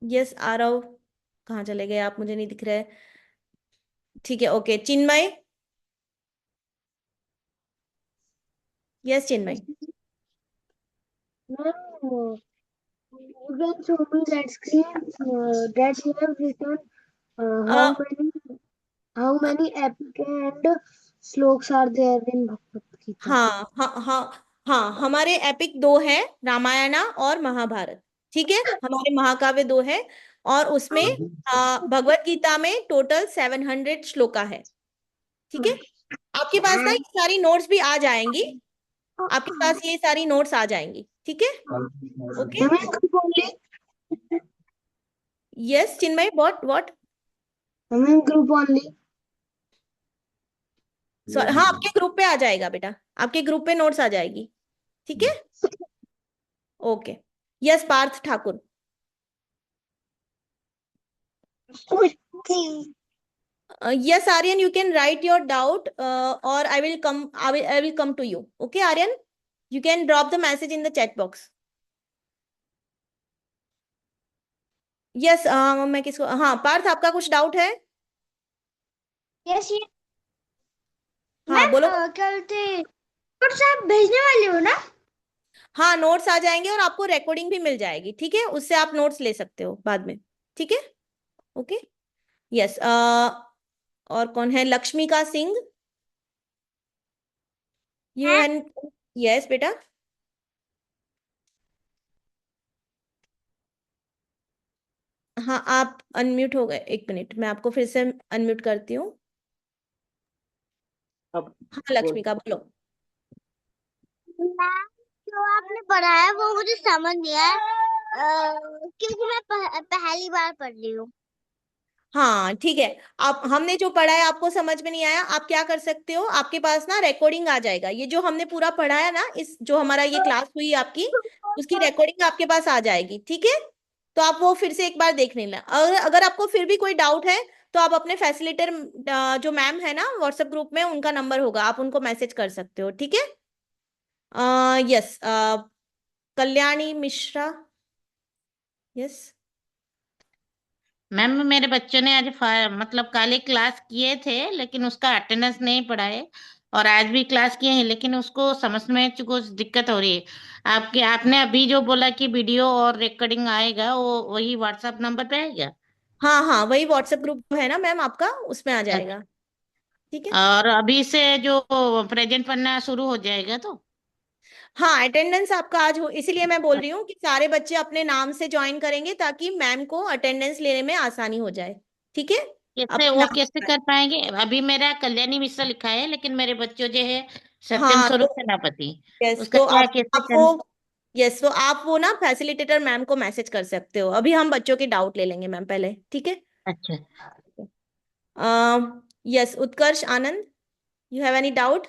A: yes, Aarav, कहाँ चले गए आप, मुझे नहीं दिख रहे, ठीक है, okay, Chinmay, yes Chinmay,
C: You can show me that screen that you have written
A: a,
C: how many epic and sloks are there in Bhagavad Gita.
A: हाँ हाँ हाँ हाँ, हमारे एपिक दो है, रामायणा और महाभारत, ठीक है, हमारे महाकाव्य दो है, और उसमें भगवत गीता में टोटल 700 श्लोका है, ठीक है, आपके पास ना ये सारी नोट्स भी आ जाएंगी, आपके पास ये सारी नोट्स आ जाएंगी, ठीक है, okay,
C: Am I group only?
A: Yes Chinmay, what,
C: Am I group only?
A: हाँ, आपके ग्रुप पे आ जाएगा बेटा, आपके ग्रुप पे नोट्स आ जाएगी, ठीक है, okay, yes Parth Thakur, yes Aryan, you can write your doubt, or I will come to you, okay Aryan, you can drop the message in the chat box, yes, मैं किसको, हाँ पार्थ, आपका कुछ डाउट है,
C: Yes,
A: हाँ बोलो,
C: कल से नोट्स आप भेजने वाले हो ना?
A: हाँ नोट्स आ जाएंगे और आपको रिकॉर्डिंग भी मिल जाएगी, ठीक है, उससे आप नोट्स ले सकते हो बाद में, ठीक है, ओके, यस, और कौन है, लक्ष्मिका सिंह, यू हैन, यस बेटा, हाँ आप अनम्यूट हो गए, एक मिनट मैं आपको फिर से अनम्यूट करती हूँ, हाँ लक्ष्मिका बोलो,
C: मैम, जो आपने पढ़ाया वो मुझे समझ नहीं आया, क्योंकि मैं पहली बार पढ़ रही हूँ।
A: हाँ ठीक है, आप हमने जो पढ़ा है आपको समझ में नहीं आया, आप क्या कर सकते हो, आपके पास ना रिकॉर्डिंग आ जाएगा, ये जो हमने पूरा पढ़ा है ना, इस जो हमारा ये क्लास हुई आपकी, उसकी रिकॉर्डिंग आपके पास आ जाएगी, ठीक है, तो आप वो फिर से एक बार देख लेना, अगर आपको फिर भी कोई डाउट है तो आप अपने फैसिलिटेटर जो मैम है ना व्हाट्सएप ग्रुप में, उनका नंबर होगा, आप उनको मैसेज कर सकते हो, ठीक है, yes, Kalyani Mishra, yes,
F: ma'am मेरे बच्चों ने आज मतलब काले क्लास किए थे, लेकिन उसका अटेंडेंस नहीं पड़ा है, और आज भी क्लास किए हैं, लेकिन उसको समझ में कुछ दिक्कत हो रही है। आपने अभी जो बोला कि वीडियो और रिकॉर्डिंग आएगा, वो वही व्हाट्सएप नंबर पे आएगा?
A: हाँ हाँ, वही व्हाट्सएप ग्रुप है ना मैम आपका, उसमें आ
F: अच्छा।
A: जाएगा, ठीक है,
F: और अभी से जो प्रेजेंट पढ़ना शुरू हो जाएगा तो?
A: हाँ अटेंडेंस आपका आज हो, इसीलिए मैं बोल रही हूँ कि सारे बच्चे अपने नाम से ज्वाइन करेंगे ताकि मैम को अटेंडेंस लेने में आसानी हो जाए, ठीक है,
F: कैसे
A: अपने
F: वो
A: नाम
F: कैसे
A: से।
F: कर पाएंगे? अभी मेरा कल्याणी मिश्रा लिखा है, लेकिन मेरे बच्चों जो है सत्यम
A: हाँ
F: स्वरूप
A: तो
F: सेनापति।
A: यस,
F: उसका
A: तो
F: क्या
A: आप
F: कैसे
A: आप वो
F: करना?
A: यस, तो आप वो ना फैसिलिटेटर मैम को मैसेज कर सकते हो, अभी हम बच्चों के डाउट ले लेंगे मैम पहले, ठीक है,
F: अच्छा।
A: Yes, Utkarsh Anand, you have any doubt,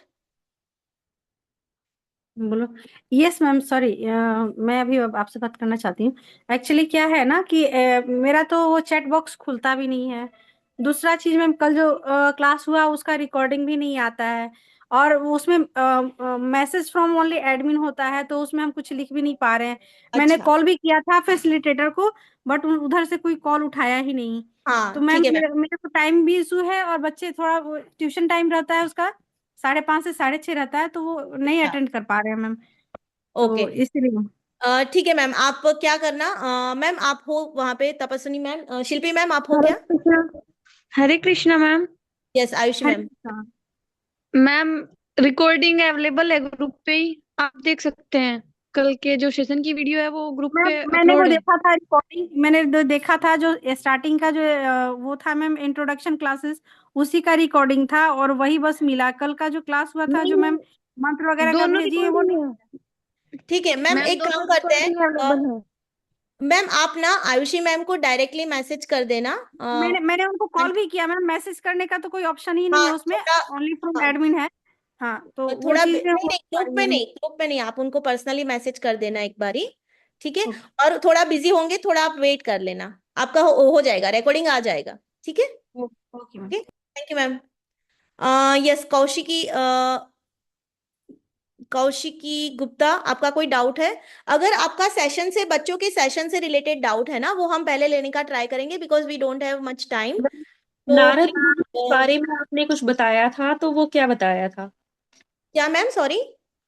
G: बोलो। यस मैम, सॉरी, मैं अभी आपसे बात करना चाहती हूँ। एक्चुअली क्या है ना कि मेरा तो वो चैट बॉक्स खुलता भी नहीं है। दूसरा चीज मैम, कल जो क्लास हुआ उसका रिकॉर्डिंग भी नहीं आता है, और वो उसमें मैसेज फ्रॉम ओनली एडमिन होता है, तो उसमें हम कुछ लिख भी नहीं पा रहे हैं। मैंने
A: अच्छा,
G: कॉल भी किया था फैसिलिटेटर को, बट उधर से कोई कॉल उठाया ही नहीं। तो
A: हाँ
G: मैम
A: ठीक है मैम,
G: मेरे को टाइम भी इशू है, और बच्चे थोड़ा ट्यूशन टाइम रहता है उसका 5:30 से 6:30 रहता है, तो वो नहीं अटेंड कर पा रहे हैं मैम,
A: ओके,
G: तो इसलिए।
A: ठीक है मैम, आप क्या करना, मैम आप हो वहाँ पे, तपस्विनी मैम, शिल्पी मैम आप हो
B: हरे
A: क्या,
B: Krishna. Hare Krishna ma'am.
A: Yes Ayushi
G: Hare
A: ma'am,
G: Krishna.
B: Ma'am, recording available है ग्रुप पे ही, आप देख सकते हैं। कल के जो सेशन की वीडियो है वो ग्रुप
G: मैम
B: पे
G: मैंने वो
B: अपलोड है।
G: देखा था रिकॉर्डिंग, मैंने देखा था जो स्टार्टिंग का जो वो था मैम, इंट्रोडक्शन क्लासेस, उसी का रिकॉर्डिंग था, और वही बस मिला। कल का जो क्लास हुआ था, जो
B: नहीं,
G: मैम मंत्र वगैरह का
B: दोनों
G: भेजी है, वो
B: रिकॉर्डिंग
G: नहीं।
B: है
A: ठीक है मैम,
B: मैम,
A: एक
B: दोनों
A: काम करते हैं,
B: रिकॉर्डिंग अवेलेबल है।
A: मैम आप ना आयुषी मैम को डायरेक्टली मैसेज कर देना।
G: मैंने उनको कॉल भी किया मैम, मैसेज करने का तो कोई ऑप्शन ही नहीं
A: हाँ
G: है उसमें,
A: थोड़ा,
G: ओनली फ्रॉम
A: हाँ
G: एडमिन है। हाँ, तो वो
A: थोड़ा
G: चीजें
A: नहीं
G: हो
A: नहीं,
G: पा
A: ग्रुप
G: रही
A: में
G: है
A: नहीं,
G: नहीं।
A: ग्रुप में नहीं, आप उनको पर्सनली मैसेज कर देना एक बारी, ठीक है।
G: ओके।
A: और थोड़ा बिजी होंगे, थोड़ा आप वेट कर लेना, आपका हो जाएगा, रिकॉर्डिंग आ जाएगा, ठीक है।
G: Okay ma'am.
A: Okay, thank you ma'am. Yes, Kaushiki, Kaushiki Gupta, आपका कोई डाउट है? अगर आपका सेशन से, बच्चों के सेशन से रिलेटेड डाउट है ना, वो हम पहले लेने का ट्राई करेंगे, because we don't have much time. तो
H: नारद मुनि के
A: प्लीज,
H: बारे में आपने कुछ बताया था, तो वो क्या बताया था?
A: क्या मैम, सॉरी।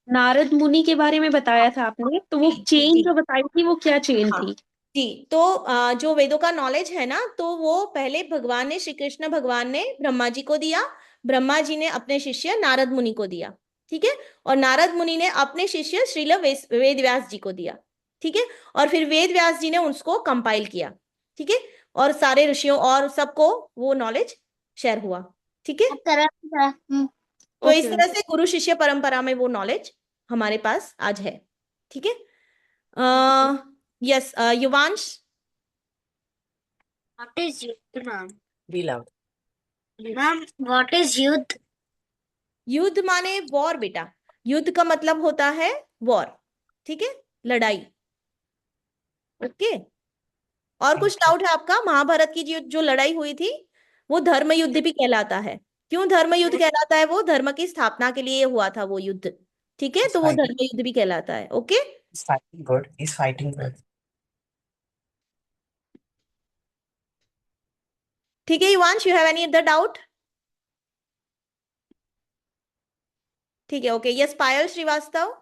H: नारद मुनि के बारे में बताया था आपने, तो वो
A: जी जी
H: चेन
A: जी।
H: जो बताई थी वो क्या चेन
A: हाँ
H: थी?
A: जी, तो जो वेदों का नॉलेज है ना, तो वो पहले भगवान ने, श्री कृष्ण भगवान ने ब्रह्मा जी को दिया, ब्रह्मा जी ने अपने शिष्य नारद मुनि को दिया, ठीक है। और नारद मुनि ने अपने शिष्य श्रील वेद व्यास जी को दिया, ठीक है। और फिर वेद व्यास जी ने उसको कंपाइल किया, ठीक है। और सारे ऋषियों और सबको वो नॉलेज शेयर हुआ, ठीक है। तो इस
H: ओके मैम।
A: तरह से गुरु शिष्य परंपरा में वो नॉलेज हमारे पास आज है, ठीक है। Yes, Yuvansh.
C: What is youth, ma'am?
D: Be loud.
C: Ma'am, what is youth?
A: युद्ध माने वॉर बेटा, युद्ध का मतलब होता है वॉर, ठीक है, लड़ाई, ओके। और कुछ डाउट है आपका? महाभारत की जो लड़ाई हुई थी, वो धर्म युद्ध भी कहलाता है। क्यों धर्म युद्ध कहलाता है? वो धर्म की स्थापना के लिए हुआ था वो युद्ध, ठीक है,
D: He's
A: तो वो
D: fighting.
A: धर्म युद्ध भी कहलाता है, okay.
D: He's fighting good. He's fighting good.
A: ठीक है Yuvansh, you have any other doubt? ठीक है, ओके। यस, पायल श्रीवास्तव।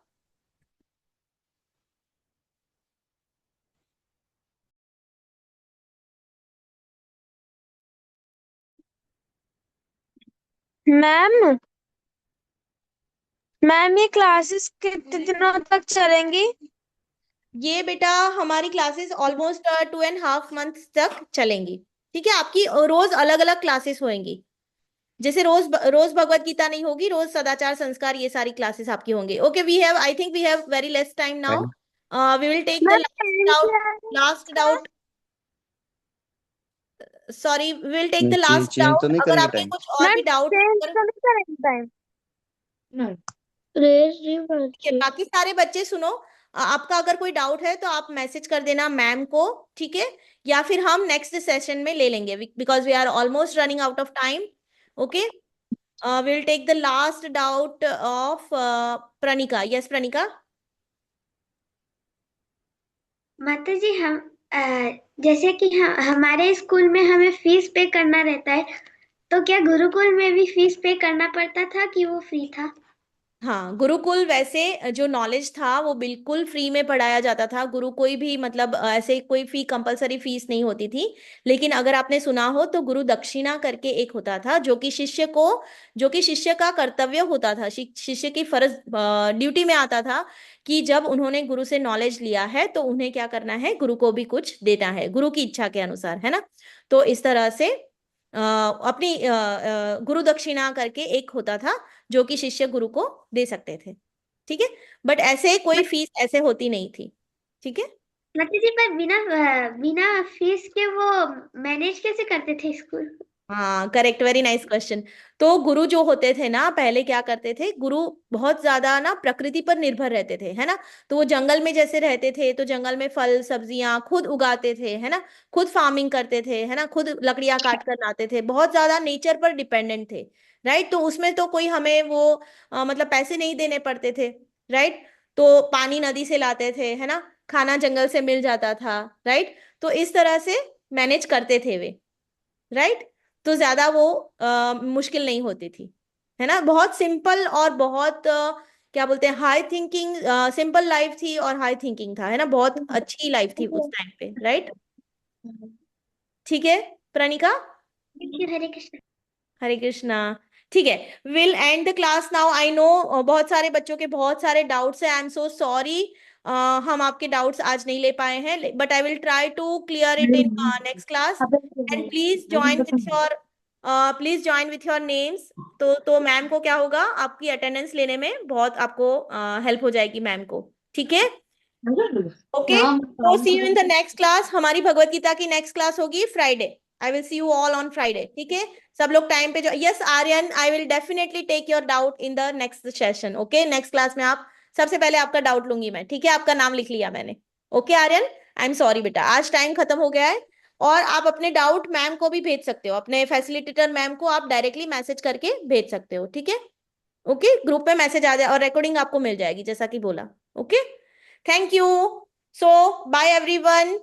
I: मैम मैम ये क्लासेस कितने दिनों तक चलेंगी?
A: ये बेटा हमारी क्लासेस ऑलमोस्ट 2.5 मंथ तक चलेंगी, ठीक है। आपकी रोज अलग अलग क्लासेस होंगी, जैसे रोज रोज भगवत गीता नहीं होगी, रोज सदाचार संस्कार, ये सारी क्लासेस आपकी होंगी, okay. We have, I think we have very less time now.
D: Right.
A: We will take the
I: ma'am
A: last
I: tenth
A: doubt, last
I: class
A: doubt, sorry, we will take the
J: change
A: last
J: change to
A: doubt.
J: नहीं
A: अगर
J: करेंगे
A: आपके
J: टाइम?
A: कुछ और
I: मैम
A: भी डाउट,
I: टेंथ का नहीं करेंगे टाइम?
A: ठीक है, बाकी सारे बच्चे सुनो, आपका अगर कोई डाउट है तो आप मैसेज कर देना मैम को, ठीक है। या फिर हम नेक्स्ट सेशन में ले लेंगे, because we are almost running out of time, okay. Will take the last doubt of Pranika. Yes Pranika.
C: माता जी, हम जैसे कि हमारे स्कूल में हमें फीस पे करना रहता है, तो क्या गुरुकुल में भी फीस पे करना पड़ता था कि वो फ्री था?
A: हाँ, गुरुकुल वैसे जो नॉलेज था वो बिल्कुल फ्री में पढ़ाया जाता था। गुरु कोई भी मतलब ऐसे कोई फी, कंपलसरी फीस नहीं होती थी। लेकिन अगर आपने सुना हो तो गुरु दक्षिणा करके एक होता था, जो कि शिष्य को, जो कि शिष्य का कर्तव्य होता था, शिष्य की फर्ज, ड्यूटी में आता था कि जब उन्होंने गुरु से नॉलेज लिया है तो उन्हें क्या करना है, गुरु को भी कुछ देना है, गुरु की इच्छा के अनुसार, है ना। तो इस तरह से अपनी गुरु दक्षिणा करके एक होता था, जो कि शिष्य गुरु को दे सकते थे, ठीक है। बट ऐसे कोई फीस ऐसे होती नहीं थी, ठीक है।
C: माता जी, पर बिना फीस के वो मैनेज कैसे करते थे स्कूल?
A: हाँ करेक्ट, वेरी नाइस क्वेश्चन। तो गुरु जो होते थे ना, पहले क्या करते थे, गुरु बहुत ज्यादा ना प्रकृति पर निर्भर रहते थे, है ना। तो वो जंगल में जैसे रहते थे, तो जंगल में फल सब्जियां खुद उगाते थे, है ना, खुद फार्मिंग करते थे, है ना, खुद लकड़ियां काट कर लाते थे, बहुत ज्यादा नेचर पर डिपेंडेंट थे, राइट। तो उसमें तो कोई हमें वो मतलब पैसे नहीं देने पड़ते थे, राइट। तो पानी नदी से लाते थे, है ना, खाना जंगल से मिल जाता था, राइट। तो इस तरह से मैनेज करते थे वे, राइट। तो ज्यादा वो मुश्किल नहीं होती थी, है ना। बहुत सिंपल और बहुत क्या बोलते हैं, हाई थिंकिंग, सिंपल लाइफ थी और हाई थिंकिंग था, है ना, बहुत अच्छी लाइफ थी उस टाइम पे, राइट। ठीक है प्रणिका।
C: हरे कृष्ण।
A: हरे कृष्णा। ठीक है, will and the class now. I know बहुत सारे बच्चों के बहुत सारे डाउट्स है, आई एम सो सॉरी। हम आपके डाउट्स आज नहीं ले पाए हैं, but I will try to clear it in next class. And please join with your names. तो मैम को क्या होगा, आपकी अटेंडेंस लेने में बहुत आपको हेल्प हो जाएगी मैम को, ठीक है। ओके, तो see you in the next class. हमारी भगवत गीता की नेक्स्ट क्लास होगी Friday. I will see you all on Friday, ठीक है? सब लोग टाइम पे जो, yes Aryan, I will definitely take your doubt in the next session. Okay, next class में आप सबसे पहले आपका डाउट लूंगी मैं, ठीक है? आपका नाम लिख लिया मैंने। Okay Aryan, I am sorry बेटा, आज टाइम खत्म हो गया है। और आप अपने डाउट मैम को भी भेज सकते हो, अपने फैसिलिटेटर मैम को आप डायरेक्टली मैसेज करके भेज सकते हो, ठीक है? ओके, ग्रुप में मैसेज आ जाए और रिकॉर्डिंग आपको मिल जाएगी जैसा कि बोला। Okay, thank you. So bye everyone,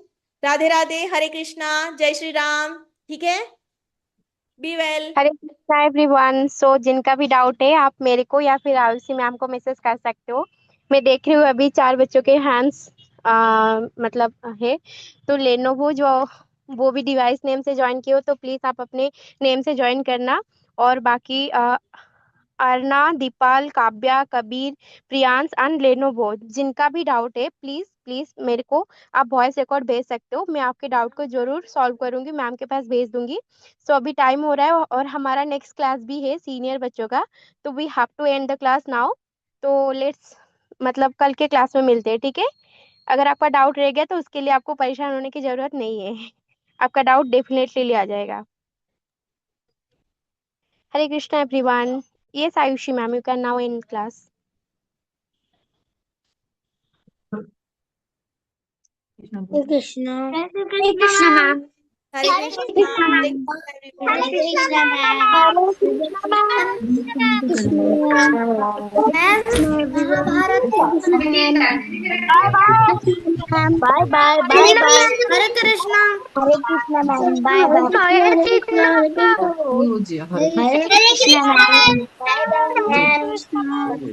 A: Radhe Radhe, Hare Krishna, जय श्री राम, ठीक है? Be well.
J: Hare Krishna everyone. So जिनका भी डाउट है आप मेरे को या फिर आयुषी मैम को मैसेज कर सकते हो। मैं देख रही हूँ अभी 4 बच्चों के हैंड्स मतलब है, तो लेनोवो जो वो भी डिवाइस नेम से ज्वाइन किए हो तो प्लीज आप अपने नेम से ज्वाइन करना। और बाकी अर्ना, दीपाल, काव्या, कबीर, प्रियांश एंड लेनोवो जिनका भी डाउट है प्लीज प्लीज मेरे को आप वॉइस रिकॉर्ड भेज सकते हो। मैं आपके डाउट को जरूर सॉल्व करूंगी, मैम के पास भेज दूंगी। सो अभी टाइम हो रहा है और हमारा नेक्स्ट क्लास भी है सीनियर बच्चों का, तो we have to end the class now. तो लेट्स मतलब कल के क्लास में मिलते हैं, ठीक है? अगर आपका डाउट रह गया तो उसके लिए आपको परेशान होने की जरूरत नहीं है। आपका डाउट डेफिनेटली लिया जाएगा। Hare Krishna everyone. Yes, Ayushi ma'am, you can now end class.
C: Krishna
I: Krishna ma'am.
A: Hare Krishna, Hare Krishna
C: Hare
A: everyone।
C: Krishna ma'am. Mahabharat
B: bye bye bye bye.
C: Hare Krishna.
B: Hare Krishna ma'am, bye bye.
C: Hare Krishna. Hare Krishna ma'am. Bye bye.